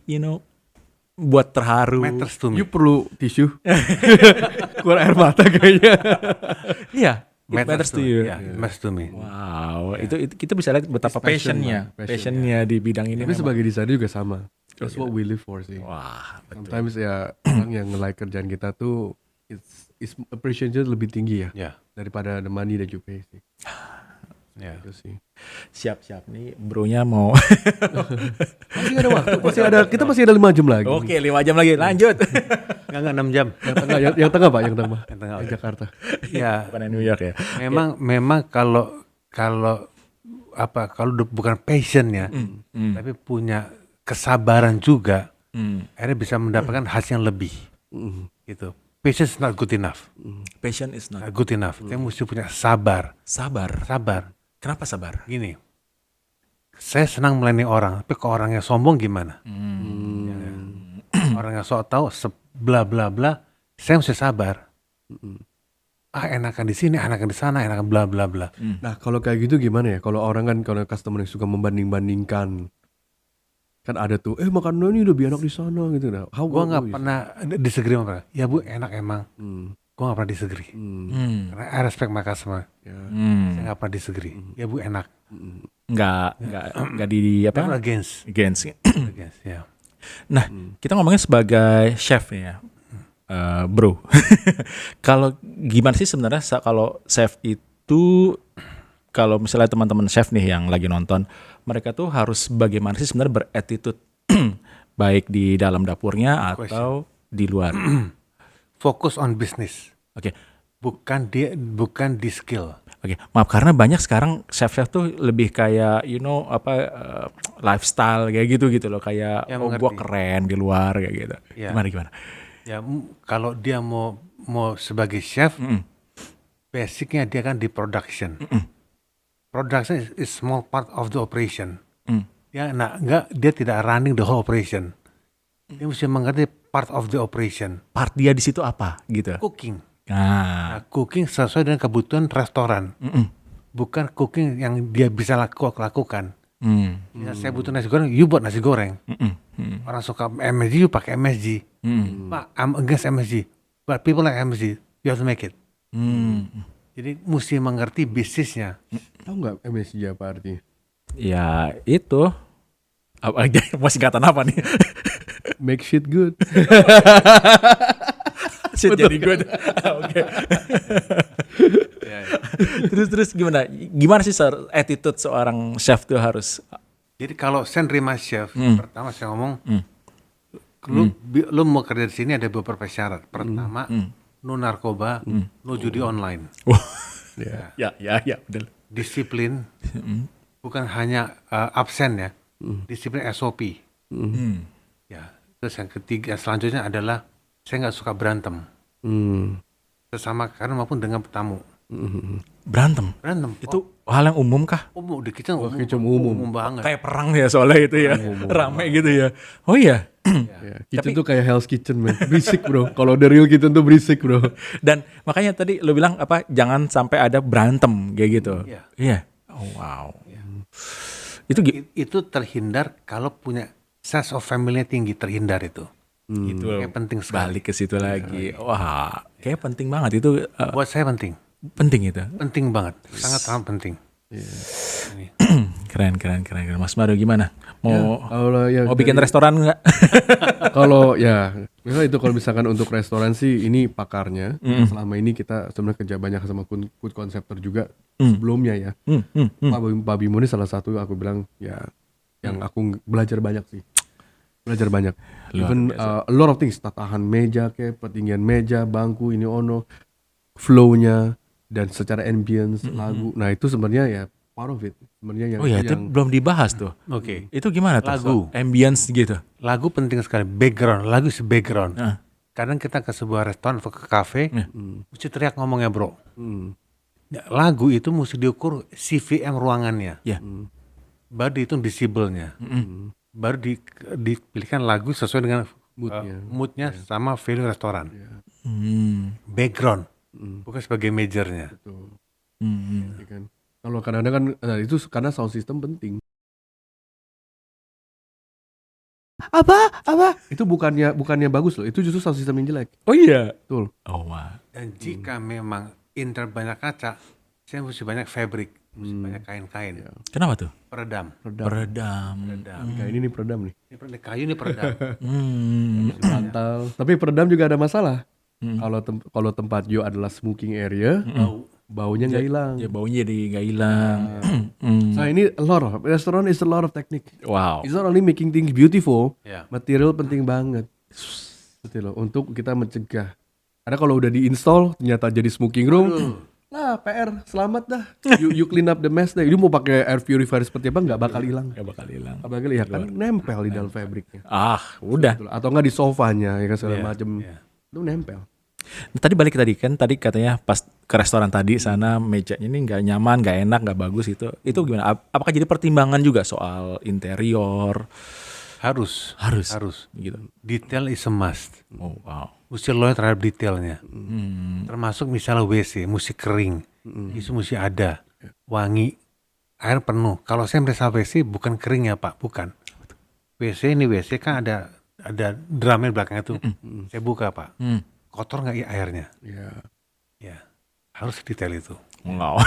buat terharu. Matters to me. You perlu tisu? Keluar air mata kayaknya. Iya. It matters to you. Yeah, it matters to me. Wow, itu kita bisa lihat betapa It's passion passionnya, lah, passionnya di bidang ini. Tapi memang. sebagai desainer juga sama. That's what we live for sih. Wah, betul. Sometimes ya orang yang nge-like kerjaan kita tuh it's appreciation lebih tinggi ya Ya, daripada the money that you pay sih. ya. Itu sih. Siap-siap nih, bronya mau. Masih ada waktu, kita masih ada 5 jam lagi. Oke, 5 jam lagi, lanjut. Enggak 6 jam. Yang tengah, yang tengah Pak, yang tengah. Yang tengah, Yang oke. Jakarta. Ya, Bukan New York ya. memang kalau bukan passionnya, tapi punya kesabaran juga, akhirnya bisa mendapatkan hasil yang lebih. Gitu. Patience is not good enough. Passion is not Not good enough. Kita mesti punya sabar. sabar. Sabar. Kenapa sabar? Gini, saya senang melayani orang, tapi kalau orangnya sombong gimana? Orang yang sok tahu, bla bla bla, saya mesti sabar. Enakan di sini, enakan di sana, enakan bla bla bla. Nah, kalau kayak gitu gimana ya? Kalau orang kan, kalau customer yang suka membanding-bandingkan, kan ada tuh, makanan ini lebih enak di sana gitu. Nah, Gue nggak pernah disagree sama mereka. Ya bu, enak emang. Gue nggak pernah disagree. Karena I respect my customer. Saya nggak pernah disagree. Ya bu, enak. Nggak di apa? Never against. Against. Against, ya. Nah, kita ngomongnya sebagai chef nih ya, bro. Kalau gimana sih sebenarnya kalau chef itu, kalau misalnya teman-teman chef nih yang lagi nonton, mereka tuh harus bagaimana sih sebenarnya beretitude, baik di dalam dapurnya atau di luar. Fokus on business. Oke. Bukan di skill. Oke, maaf karena banyak sekarang chef-chef tuh lebih kayak lifestyle kayak gitu loh, kayak Ya, gue mengerti. keren di luar kayak gitu. Ya. Gimana? Ya kalau dia mau sebagai chef, basicnya dia kan di production. Production is small part of the operation. Ya, dia tidak running the whole operation. Dia mesti mengerti part of the operation. Part dia di situ apa gitu. Cooking. Nah, Nah, cooking sesuai dengan kebutuhan restoran. bukan cooking yang dia bisa lakukan. Hmm. Misal saya butuh nasi goreng, you buat nasi goreng. Orang suka MSG, you pakai MSG. Pak, I'm against MSG, but people like MSG, you have to make it. Jadi mesti mengerti bisnisnya. Tahu nggak MSG apa artinya? Ya itu apa mau singkatan apa nih? Make shit good. Shit jadi good. Oke. Terus gimana sih sir attitude seorang chef tuh harus? Jadi kalau saya nerima chef, pertama saya ngomong, lu mau kerja di sini ada beberapa syarat. Pertama, no narkoba, no judi online. Ya, betul. Disiplin, bukan hanya absen ya, disiplin SOP. Ya, terus yang ketiga selanjutnya adalah saya nggak suka berantem sesama karena maupun dengan tamu. Berantem. Itu hal yang umum kah? Umum di kitchen umum banget. Kayak perang ya soalnya itu ya. Rame gitu ya. Oh iya. Ya, kitchen tuh kayak Hell's Kitchen, man. Berisik bro. Kalau the real kitchen tuh berisik bro. Dan makanya tadi lu bilang apa? Jangan sampai ada berantem kayak gitu. Iya. Oh wow. Itu terhindar kalau punya sense of family-nya tinggi, terhindar itu. Itu Kayak penting sekali. balik ke situ lagi. Wah, kayak penting banget itu. Buat saya penting. Penting itu. Penting banget. Sangat penting. Keren. Mas Mario gimana? Mau Kalau bikin restoran nggak? Kalau ya, misalnya itu kalau misalkan untuk restoran sih ini pakarnya. Selama ini kita sebenarnya kerja banyak sama food conceptor juga sebelumnya ya. Pak Bimo ini salah satu aku bilang ya yang aku belajar banyak sih. Even a lot of things, tatahan meja kayak petinggian meja, bangku ini flow-nya dan secara ambience lagu. Nah itu sebenarnya ya part of it. Sebenarnya itu belum dibahas tuh. Oke. Itu gimana tuh? Lagu. Ambience gitu. Lagu penting sekali. Background. Lagu is background. Kadang kita ke sebuah restoran atau ke kafe, mesti teriak ngomongnya bro. Ya, lagu itu mesti diukur CVM ruangannya. Ya. Baru dihitung desibelnya. Baru dipilihkan lagu sesuai dengan moodnya sama value restoran. Background. Bukan sebagai majornya. Ya kan? Kalau kadang-kadang kan itu karena sound system penting. Apa? Itu bukannya bagus loh. Itu justru sound system yang jelek. Oh iya. Betul. Oh wah. Dan jika memang inter banyak kaca, saya mesti banyak fabric, mesti banyak kain-kain. Kenapa tuh? Peredam. Kayak ini nih peredam nih. Ini kayu ini peredam. Bantal. Tapi peredam juga ada masalah. Kalau tempat you adalah smoking area, baunya nggak hilang. Ya baunya jadi nggak hilang. Nah ini restaurant is a lot of technique. Wow. It's not only making things beautiful, Ya. material penting banget. Betul loh, untuk kita mencegah. Karena kalau udah diinstal ternyata jadi smoking room, lah PR, selamat dah. You clean up the mess deh. You mau pakai air purifier seperti apa nggak bakal hilang. Apalagi ya kan nempel di dalam fabriknya. Udah. Betul. Atau nggak di sofanya ya kan segala macam. Itu nempel. Tadi balik tadi katanya pas ke restoran tadi sana mejanya ini nggak nyaman, nggak enak, nggak bagus itu gimana? Apakah jadi pertimbangan juga soal interior? Harus. Gitu. Detail is a must. Oh wow. Mesti loyal terhadap detailnya. Termasuk misalnya WC, mesti kering. Itu mesti ada. Wangi. Air penuh. Kalau saya merasa WC bukan kering ya Pak, bukan. WC kan ada drumnya belakangnya tuh. Saya buka Pak. Kotor nggak airnya? Ya. Harus detail itu. Wow.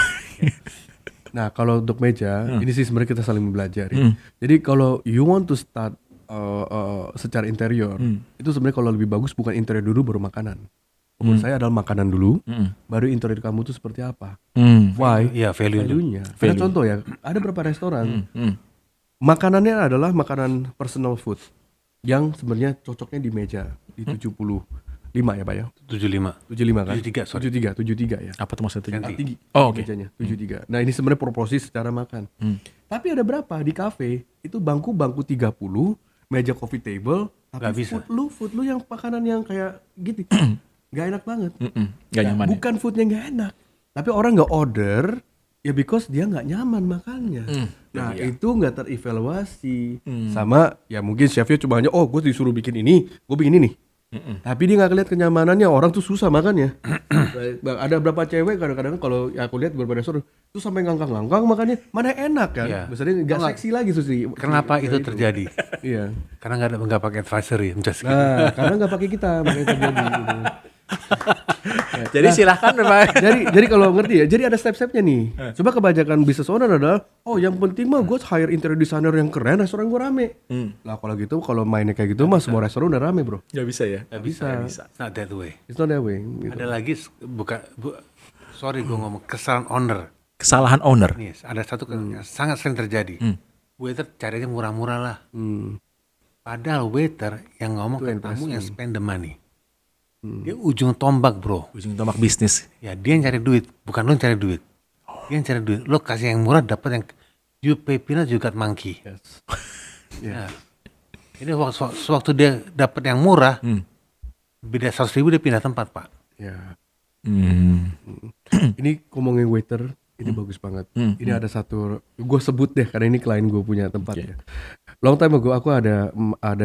Nah kalau untuk meja, ini sih sebenarnya kita saling mempelajari. Jadi kalau you want to start secara interior, itu sebenarnya kalau lebih bagus bukan interior dulu baru makanan. Menurut saya adalah makanan dulu, baru interior kamu tuh seperti apa. Why? Ya Value-nya. Karena contoh ya, ada beberapa restoran, makanannya adalah makanan personal food, yang sebenarnya cocoknya di meja, di 75 ya Pak ya? 75 kan? 73 ya. Apa tuh maksudnya? Tinggi. Oke. Mejanya 73. Nah ini sebenarnya proporsi secara makan. Tapi ada berapa di kafe itu bangku 30, meja coffee table, tapi food lu yang makanan yang kayak gitu, nggak enak banget. Nggak nyaman. Bukan foodnya nggak enak, tapi orang nggak order ya because dia nggak nyaman makannya. Nah itu nggak terevaluasi sama ya mungkin chefnya cuma hanya gue disuruh bikin ini, gue bikin ini nih. Tapi dia nggak lihat kenyamanannya, orang tuh susah makannya. Ada berapa cewek kadang-kadang kalau aku lihat beberapa restoran tuh sampai ngangkang-ngangkang makannya, mana enak kan? Iya. Misalnya nggak seksi lagi Susi. Kenapa itu terjadi? Iya. Karena nggak pakai advisory, just kidding. Nah, karena nggak pakai kita, makanya terjadi. Gitu. Jadi silahkan Pak. Jadi kalau ngerti ya, jadi ada step-stepnya nih. Coba kebanyakan business owner adalah, oh yang penting mah gue hire interior designer yang keren, restoran gue rame. Lah kalau gitu, kalau mainnya kayak gitu mah semua restoran udah rame bro. Nggak bisa ya? Nggak bisa. It's not that way. It's not that way. Gitu. Ada lagi sorry gue ngomong kesalahan owner. Kesalahan owner. Nih, ada satu yang sangat sering terjadi. Waiter carinya murah-murah lah. Padahal waiter yang ngomong ke tamu yang spend the money. Dia ujung tombak bro. Ujung tombak bisnis. Ya dia yang cari duit, bukan lo yang cari duit. Dia yang cari duit. Lo kasih yang murah dapat yang you pay peanut you got monkey. Yes. Ya. Ini waktu dia dapat yang murah, beda 100.000 dia pindah tempat pak. Ya. Hmm. Ini ngomongin waiter, ini bagus banget. Ini ada satu, gue sebut deh karena ini klien gue punya tempat ya. Long time ago aku ada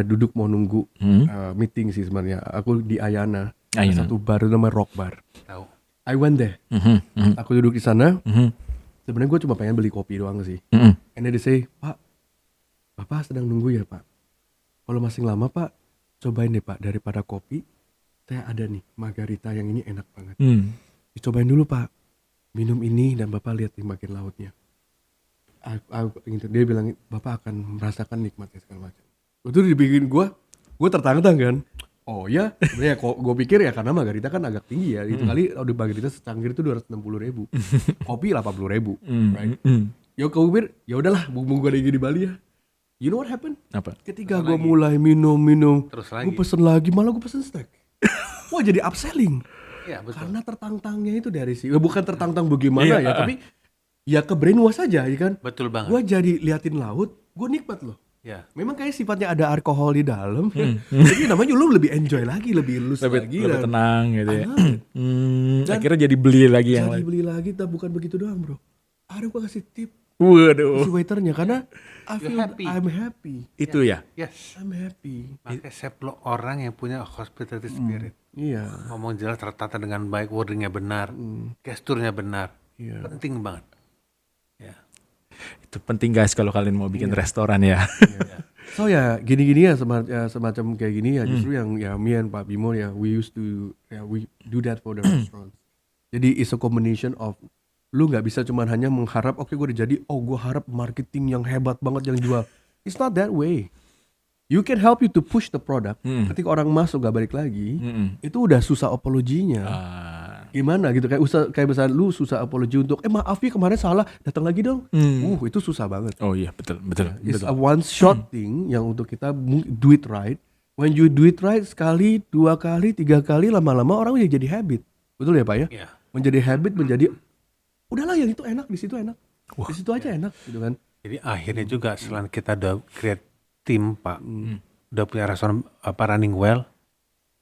duduk mau nunggu meeting sih sebenarnya. Aku di Ayana, ada satu bar namanya Rock Bar. Tahu. I went there. Aku duduk di sana. Sebenarnya gue cuma pengen beli kopi doang sih. And then they say, Pak, Bapak sedang nunggu ya Pak. Kalau masih lama Pak, cobain deh Pak, daripada kopi, saya ada nih margarita yang ini enak banget. Dicobain dulu Pak, minum ini dan Bapak lihat nih bagian lautnya. Dia bilang Bapak akan merasakan nikmatnya segala macam. Itu dibikin gue tertantang kan. Oh ya, sebenarnya kok gue pikir ya karena margarita kan agak tinggi ya. Itu kali udah margarita secangkir itu 260.000, kopi 80.000, right? Ya gue pikir ya udahlah, mumpung gue lagi di Bali ya. You know what happened? Apa? Ketika gue mulai minum, gue pesen lagi, malah gue pesen steak. Wah jadi upselling. Ya, betul. Karena tertantangnya itu dari sih, bukan tertantang bagaimana ya, tapi ya ke brainwash aja ya kan. Betul banget. Gue jadi liatin laut, gue nikmat loh. Ya. Memang kayak sifatnya ada alkohol di dalam, jadi namanya lu lebih enjoy lagi, lebih lulus lagi, lebih tenang gitu ya. Dan Akhirnya jadi beli lagi yang jadi lain. beli lagi, tapi bukan begitu doang bro. Ada gue kasih tip Waduh. si waiternya karena I feel happy. I'm happy, Itu ya. Yes. I'm happy. Makanya saya perlu orang yang punya hospitality spirit. Iya. Ngomong jelas, tertata dengan baik, wordingnya benar, gesturnya benar. Iya. Penting banget. Ya. Gitu. Itu penting guys kalau kalian mau bikin restoran ya. So ya gini-gini ya semacam kayak gini ya justru yang ya me and Pak Bimo ya we used to we do that for the restaurant. Jadi it's a combination of lu nggak bisa cuman hanya mengharap oke gue udah jadi gue harap marketing yang hebat banget yang jual. It's not that way. You can help you to push the product. Ketika orang masuk gak balik lagi, itu udah susah apologinya. Gimana gitu kayak misalnya lu susah apologi untuk maaf ya kemarin salah, datang lagi dong. Itu susah banget. Oh iya betul. It's a one shot thing yang untuk kita do it right. When you do it right sekali, 2 kali, 3 kali, lama-lama orang udah jadi habit. Betul ya Pak ya? Yeah. Menjadi habit, menjadi udahlah yang itu enak, di situ enak. Di situ aja enak gitu kan. Jadi akhirnya juga selain kita udah create tim Pak, udah punya restoran running well,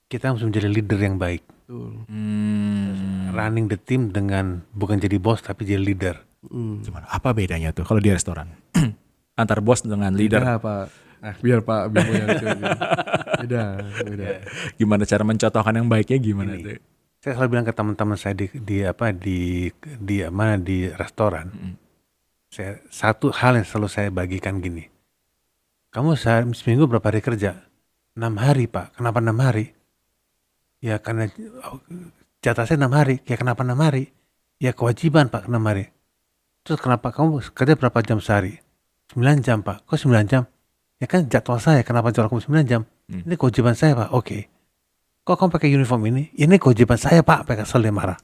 kita harus menjadi leader yang baik. Betul. Running the team dengan bukan jadi bos tapi jadi leader. Gimana? Apa bedanya tuh kalau di restoran? Antar bos dengan leader. Beda, Pak. Biar Pak Bimo yang beda. Gimana cara mencontohkan yang baiknya gimana Ini. tuh? Saya selalu bilang ke teman-teman saya di restoran. Saya, satu hal yang selalu saya bagikan gini. Kamu seminggu berapa hari kerja? 6 hari Pak. Kenapa 6 hari? Ya karena jatah saya 6 hari. Ya kenapa 6 hari? Ya kewajiban Pak 6 hari. Terus kenapa kamu kerja berapa jam sehari? 9 jam Pak. Kok 9 jam? Ya kan jadwal saya. Kenapa jadwal kamu 9 jam? Ini kewajiban saya Pak. Oke. Kok kamu pakai uniform ini? Ini kewajiban saya Pak. Pakai kesel dia marah.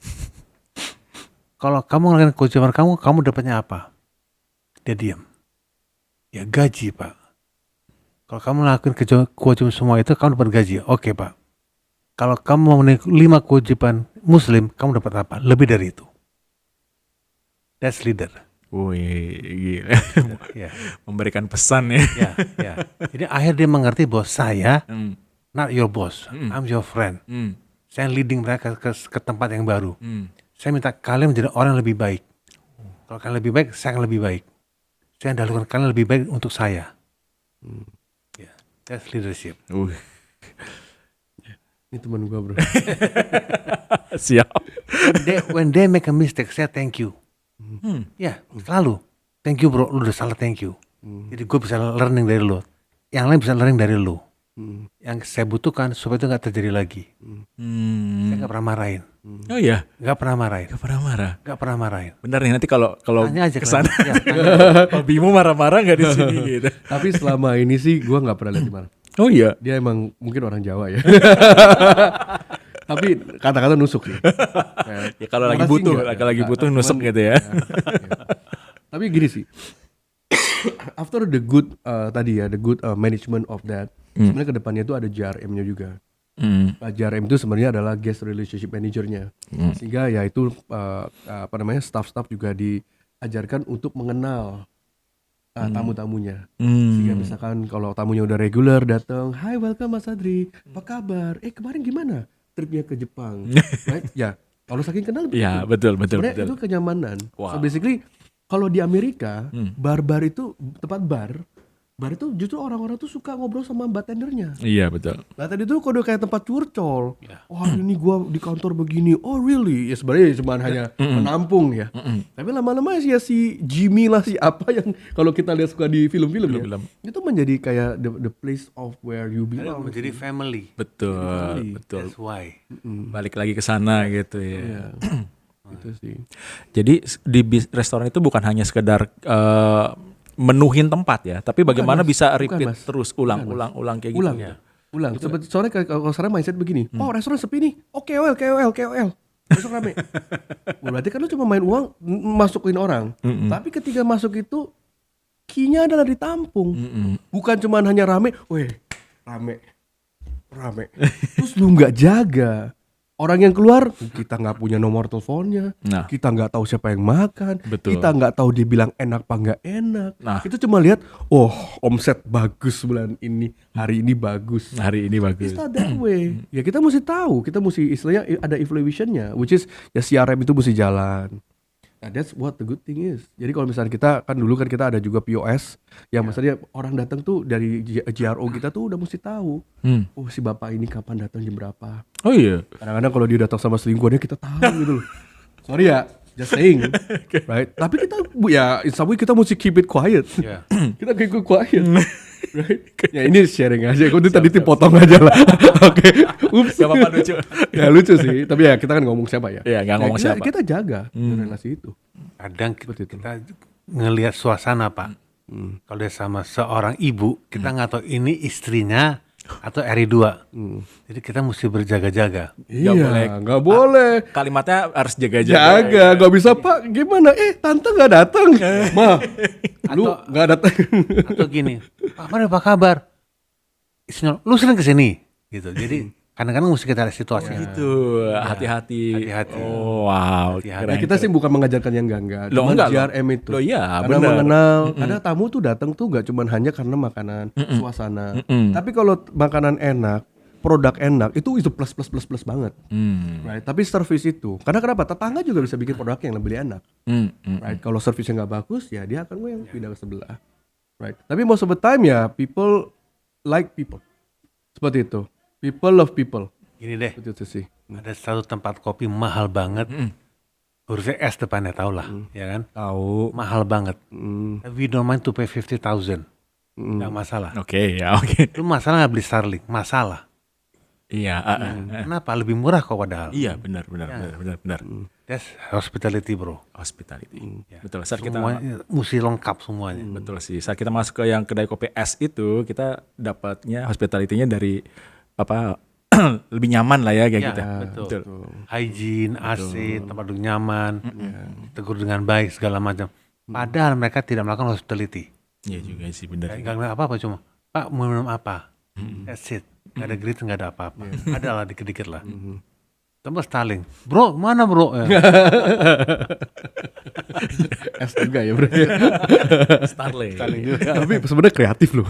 Kalau kamu ngelakuin kewajiban kamu dapatnya apa? Dia diam. Ya gaji Pak. Kalau kamu lakuin kewajiban semua itu, kamu dapat gaji. Oke Pak. Kalau kamu mau memenuhi 5 kewajiban muslim, kamu dapat apa? Lebih dari itu. That's leader. Wih, gila. Ya. Memberikan pesan ya. Ya. Jadi akhirnya dia mengerti bahwa saya not your boss, I'm your friend. Saya leading mereka ke tempat yang baru. Saya minta kalian menjadi orang yang lebih baik. Kalau kalian lebih baik, saya akan lebih baik. Saya dahulukan kalian lebih baik untuk saya. That's leadership. Ini teman gue bro. Siap. When they make a mistake, saya thank you. Ya, selalu. Thank you bro, lu udah salah, thank you. Jadi gue bisa learning dari lu. Yang lain bisa learning dari lu. Yang saya butuhkan supaya itu gak terjadi lagi. Saya gak pernah marahin. Oh iya, Gak pernah marahin. gak pernah marah. Gak pernah marahin. Benar nih, nanti kalau Tanya aja kesana, Ya, Pak Bimo marah-marah nggak di sini gitu. Tapi selama ini sih gue nggak pernah lihat di mana. Oh iya. Dia emang mungkin orang Jawa ya. Tapi kata-kata nusuk sih. Ya kalau lagi Orang sih butuh, enggak, kalau lagi enggak. butuh Cuman- nusuk gitu ya. Tapi gini sih. After the good the good management of that, sebenarnya kedepannya itu ada JRM-nya juga. JRM itu sebenarnya adalah guest relationship manager-nya. Sehingga ya itu staff-staff juga diajarkan untuk mengenal tamu-tamunya. Sehingga misalkan kalau tamunya udah regular datang, "Hai, welcome Mas Adri. Apa kabar? Kemarin gimana tripnya ke Jepang?" Right? Ya, kalau saking kenal Ya betul. sebenarnya itu kenyamanan. Wow. So basically kalau di Amerika, bar-bar itu tempat bar itu justru orang-orang tuh suka ngobrol sama bartendernya. Iya betul. Nah tadi tuh kode kayak tempat curcol. Oh ini gua di kantor begini. Oh really? Ya sebenarnya cuma hanya menampung ya. Tapi lama-lama si Jimmy lah si apa yang kalau kita lihat suka di film-film ya. Itu menjadi kayak the place of where you belong. menjadi family. Betul. That's why. Balik lagi ke sana gitu ya. Itu sih. Jadi di restoran itu bukan hanya sekedar menuhin tempat ya, tapi bagaimana Mas. bisa Bukan, repeat Mas. terus ulang kayak Ulang. gitu. Ulang. Soalnya kalau sekarang mindset begini. Oh restoran sepi nih. Oh KOL. Besok rame. Berarti kan lu cuma main uang masukin orang. Tapi ketika masuk itu key-nya adalah ditampung. Bukan cuma hanya rame. Rame. Terus lu nggak jaga. Orang yang keluar kita nggak punya nomor teleponnya, Nah. kita nggak tahu siapa yang makan, Betul. kita nggak tahu dia bilang enak apa nggak enak. Nah. Kita cuma lihat, omset bagus bulan ini, hari ini bagus. Hari ini It's bagus. not that way. Ya kita mesti tahu, kita mesti istilahnya ada evaluation-nya, which is ya CRM itu mesti jalan. Nah, that's what the good thing is. Jadi kalau misalnya kita kan dulu kan kita ada juga POS, yang maksudnya orang datang tuh dari JRO kita tuh udah mesti tahu. Oh si bapak ini kapan datang jam berapa. Oh iya. Kadang-kadang kalau dia datang sama selingkuhannya kita tahu gitu loh. Sorry ya, just saying, right? Tapi kita ya in some way kita mesti keep it quiet. Yeah. Kita keep it quiet, right? Ya ini sharing aja. Kau tadi dipotong aja lah. Oke, ups. Gak apa-apa lucu. Ya lucu sih. Tapi ya kita kan ngomong siapa ya? Iya, nggak ngomong siapa. Kita jaga relasi itu. Kadang kita ngelihat suasana Pak. Kalau dia sama seorang ibu, kita nggak tahu ini istrinya atau RI2. Jadi kita mesti berjaga-jaga. Iya, nggak boleh. Kalimatnya harus jaga-jaga. Jaga, nggak bisa Pak. Gimana? Tante nggak datang. Ma, lu nggak datang. Atau gini, Pak mana apa kabar? Istrinya, lu sering kesini gitu. Jadi kadang-kadang mesti kita lihat situasinya. Gitu, hati-hati. Hati-hati. Oh wow. Hati-hati. Nah, kita sih bukan mengajarkan yang enggak. Loh, Cuma enggak loh. JRM itu. Loh, iya, karena benar. mengenal. Karena tamu tuh datang tuh nggak cuma hanya karena makanan, suasana. Tapi kalau makanan enak, produk enak, itu plus banget. Right? Tapi service itu. Karena kenapa? Tetangga juga bisa bikin produk yang lebih enak. Right? Kalau service-nya nggak bagus, ya dia akan yang pindah ke sebelah. Right? Tapi most of the time ya people like people. Seperti itu. People love people. Gini deh, Seperti itu sih. ada satu tempat kopi mahal banget. Hurufnya S depannya, tau lah, ya kan? Tahu. Mahal banget. We don't mind to pay 50,000. Nggak masalah. Oke, ya oke. Lu masalah nggak beli Starling? Masalah. Iya, Kenapa? Lebih murah kok padahal. iya benar. That's hospitality bro. Hospitality. Betul. Saat kita Semuanya mesti lengkap semuanya. betul sih. Saat kita masuk ke yang kedai kopi es itu, kita dapatnya hospitality-nya dari apa lebih nyaman lah ya kayak Ya, gitu. betul. Hygiene, AC, tempat duduk nyaman, tegur dengan baik segala macam. Padahal mereka tidak melakukan hospitality. Iya juga sih benar. Gak ngeliat apa-apa, cuma Pak mau minum apa? That's it. Gak ada greeting, gak ada apa-apa. Ada lah dikit-dikit lah. Tambah Starling. Bro, mana bro? S juga ya bro. Starling. Tapi sebenarnya kreatif loh.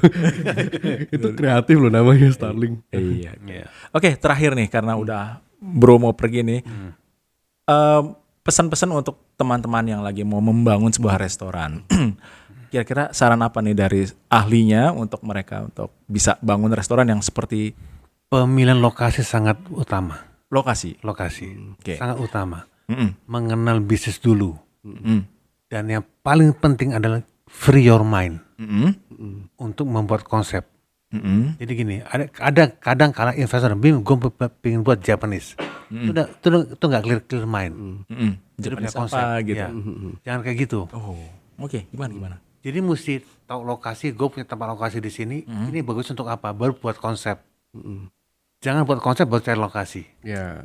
Itu kreatif loh namanya Starling. Iya. Iya. Oke, terakhir nih karena udah bro mau pergi nih. Pesan-pesan untuk teman-teman yang lagi mau membangun sebuah restoran. Kira-kira saran apa nih dari ahlinya untuk mereka untuk bisa bangun restoran yang seperti Pemilihan lokasi sangat utama. Lokasi. Oke. Sangat utama. Mm-mm. Mengenal bisnis dulu. Mm-mm. Dan yang paling penting adalah free your mind Mm-mm. untuk membuat konsep. Mm-mm. Jadi gini, ada kadang kala investor gue pengen buat Japanese. Itu nggak clear mind. Mm-mm. Jadi Japanese punya konsep. apa gitu. Ya. Jangan kayak gitu. Oh, oke. Gimana? Jadi mesti tahu lokasi, gue punya tempat lokasi di sini, ini bagus untuk apa, baru buat konsep. Jangan buat konsep, baru cari lokasi. Ya.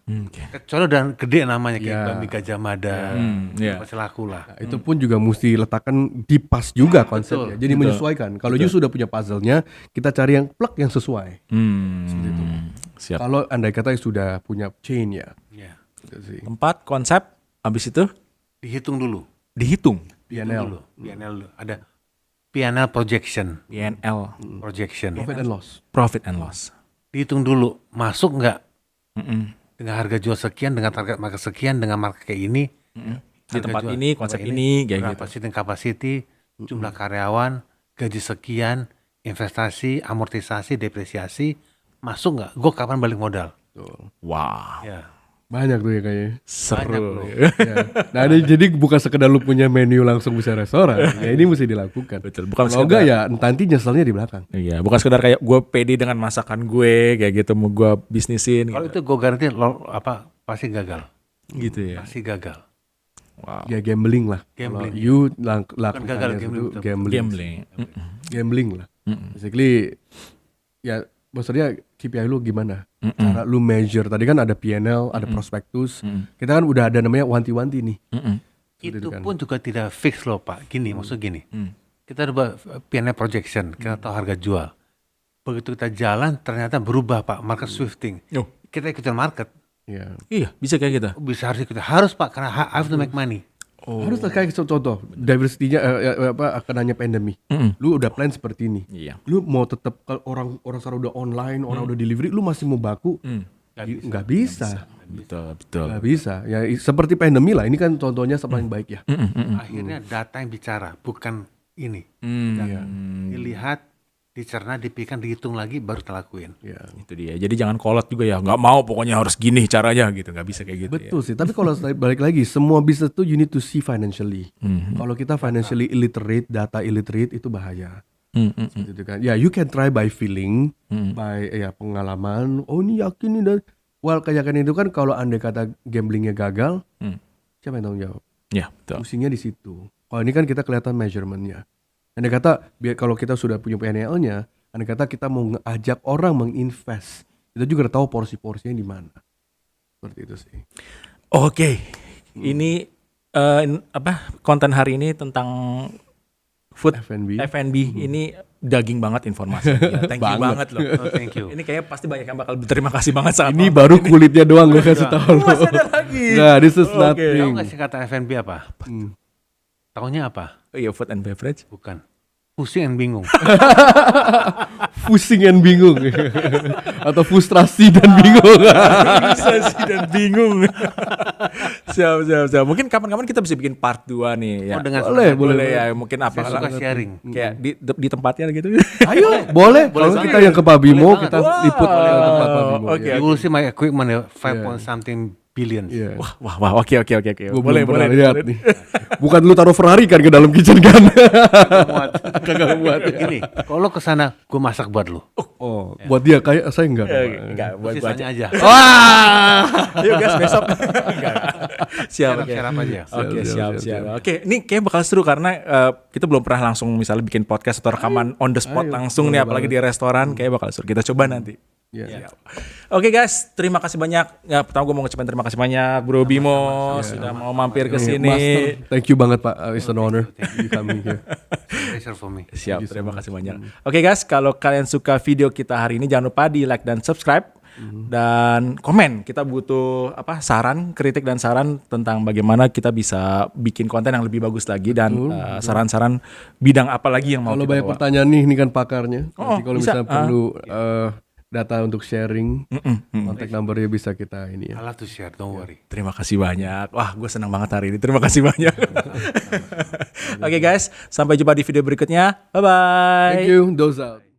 Oke. Kecuali udah gede namanya, kayak Ya. Bami Gajah Mada, ya. pasti laku lah. Nah, itu pun juga mesti letakkan di pas juga konsepnya. Jadi Betul. menyesuaikan. Kalau you sudah punya puzzle-nya, kita cari yang plug yang sesuai. Siap. Kalau andai kata sudah punya chain ya. Ya. Gitu sih. Tempat, konsep, habis itu Dihitung dulu. dihitung. PNL. Dulu. PNL dulu. Ada PNL projection. PNL, Projection. Profit and loss. profit and loss. Dihitung dulu, masuk nggak Mm-mm. dengan harga jual sekian, dengan target market sekian, dengan market kayak ini. Di Harga tempat jual, ini, konsep ini, kayak gitu. Capacity, jumlah karyawan, gaji sekian, investasi, amortisasi, depresiasi, masuk nggak? Gue kapan balik modal? Tuh. Wow, Ya. Banyak tuh ya kayaknya. seru. Ya. Nah ini jadi bukan sekedar lu punya menu langsung bisa restoran. Ya ini mesti dilakukan. Betul, bukan Kalau enggak ya nanti nyeselnya di belakang. Iya, bukan sekedar kayak gue pede dengan masakan gue, kayak gitu mau gue bisnisin. Kalau Gitu. itu gue garanti pasti gagal. Gitu ya. Pasti gagal. Wow. Ya gambling lah. Gambling. Kalau you gagal, lakukannya gambling, itu betul. gambling. Gambling. Gambling lah. Basically ya maksudnya KPI lu gimana? Cara lu measure. Tadi kan ada PNL, ada prospektus. Kita kan udah ada namanya wanti-wanti nih. Itu pun juga tidak fix loh Pak. Gini, maksud gini. Kita ada PNL projection, kita tahu harga jual. Begitu kita jalan, ternyata berubah Pak, market shifting. Oh. Kita ikutin market. Ya. Iya, bisa kayak gitu. Bisa harus ikutin. Harus Pak, karena I have to make money. Harus kayak contoh diversity-nya akan hanya pandemi. Lu udah plan seperti ini. Iya. Lu mau tetap kalau orang sekarang udah online, orang udah delivery, lu masih mau baku? Nggak bisa. Betul. Nggak bisa. Ya seperti pandemi lah. Ini kan contohnya paling baik ya. Akhirnya data yang bicara, bukan ini. Iya. Dilihat, dicerna, dipikirkan, dihitung lagi, baru kita lakuin. Ya. Itu dia. Jadi jangan kolot juga ya. Nggak mau pokoknya harus gini caranya gitu. Nggak bisa kayak gitu. Betul sih. Tapi kalau balik lagi, semua bisnis tuh you need to see financially. Kalau kita financially illiterate, data illiterate itu bahaya. Seperti itu kan. Ya you can try by feeling, by ya pengalaman. Oh ini yakin nih dan well keyakinan itu kan kalau andai kata gamblingnya gagal, siapa yang tanggung jawab? Ya, betul. Pusingnya di situ. Kalau ini kan kita kelihatan measurementnya. Andai kata kalau kita sudah punya PNL-nya, andai kata kita mau ngajak orang menginvest, kita juga udah tahu porsi-porsinya di mana. Seperti itu sih. Oke. Ini konten hari ini tentang food F&B. ini daging banget informasi. Ya, thank you banget loh. Oh, thank you. Ini kayaknya pasti banyak yang bakal berterima kasih banget saat Ini nonton. baru kulitnya doang gue kasih tahu lo. Masih ada lagi. Nah, this is Oke. nothing. Tahu nggak sih kata F&B apa? Taunya apa? Oh iya, food and beverage. Bukan. Pusing dan bingung. Pusing dan bingung. Atau frustrasi dan bingung. Bisa sih dan bingung. siap. Mungkin kapan-kapan kita bisa bikin part 2 nih ya. Oh, dengan boleh ya. Mungkin apa Saya suka sharing. kayak di tempatnya gitu. Ayo, boleh. Kalau banget. kita yang ke Pabimo, Boleh kita banget. liput Wow. oleh tempat Pabimo. Oke. ya. You will see my equipment ya, 5 point something billion. Iya. Wah, oke. Gue Boleh. belum pernah lihat nih. Bukan lu taruh Ferrari kan ke dalam kitchen kan? Kagak muat. Gini, kalau ke sana, gue masak buat lu. Oh, buat dia kayak saya enggak. Enggak, buat gua aja. Sisanya aja. Wah. Yuk guys, besok. Enggak. Siap. Oke. Share aja. Oke, Siap. siap. Oke, ini kayak bakal seru karena kita belum pernah langsung misalnya bikin podcast atau rekaman on the spot langsung nih, apalagi di restoran, kayak bakal seru. Kita coba nanti. Iya. Oke guys, terima kasih banyak. Ya, pertama gue mau ngucapin terima kasih banyak Bro Bimo sudah mau mampir ke sini. Master, thank you banget Pak. It's an honor you coming here. Pleasure for me. Siap, terima kasih banyak. Oke guys, kalau kalian suka video kita hari ini jangan lupa di like dan subscribe dan komen. Kita butuh saran, kritik dan saran tentang bagaimana kita bisa bikin konten yang lebih bagus lagi dan saran-saran bidang apa lagi yang mau Kalau kita banyak bawa. pertanyaan nih, ini kan pakarnya. Nanti kalau bisa. misalnya perlu data untuk sharing, kontak numbernya bisa kita ini ya. I love to share, don't worry. Terima kasih banyak. Wah, gue senang banget hari ini. Terima kasih banyak. Oke guys, sampai jumpa di video berikutnya. Bye-bye. Thank you. Those out.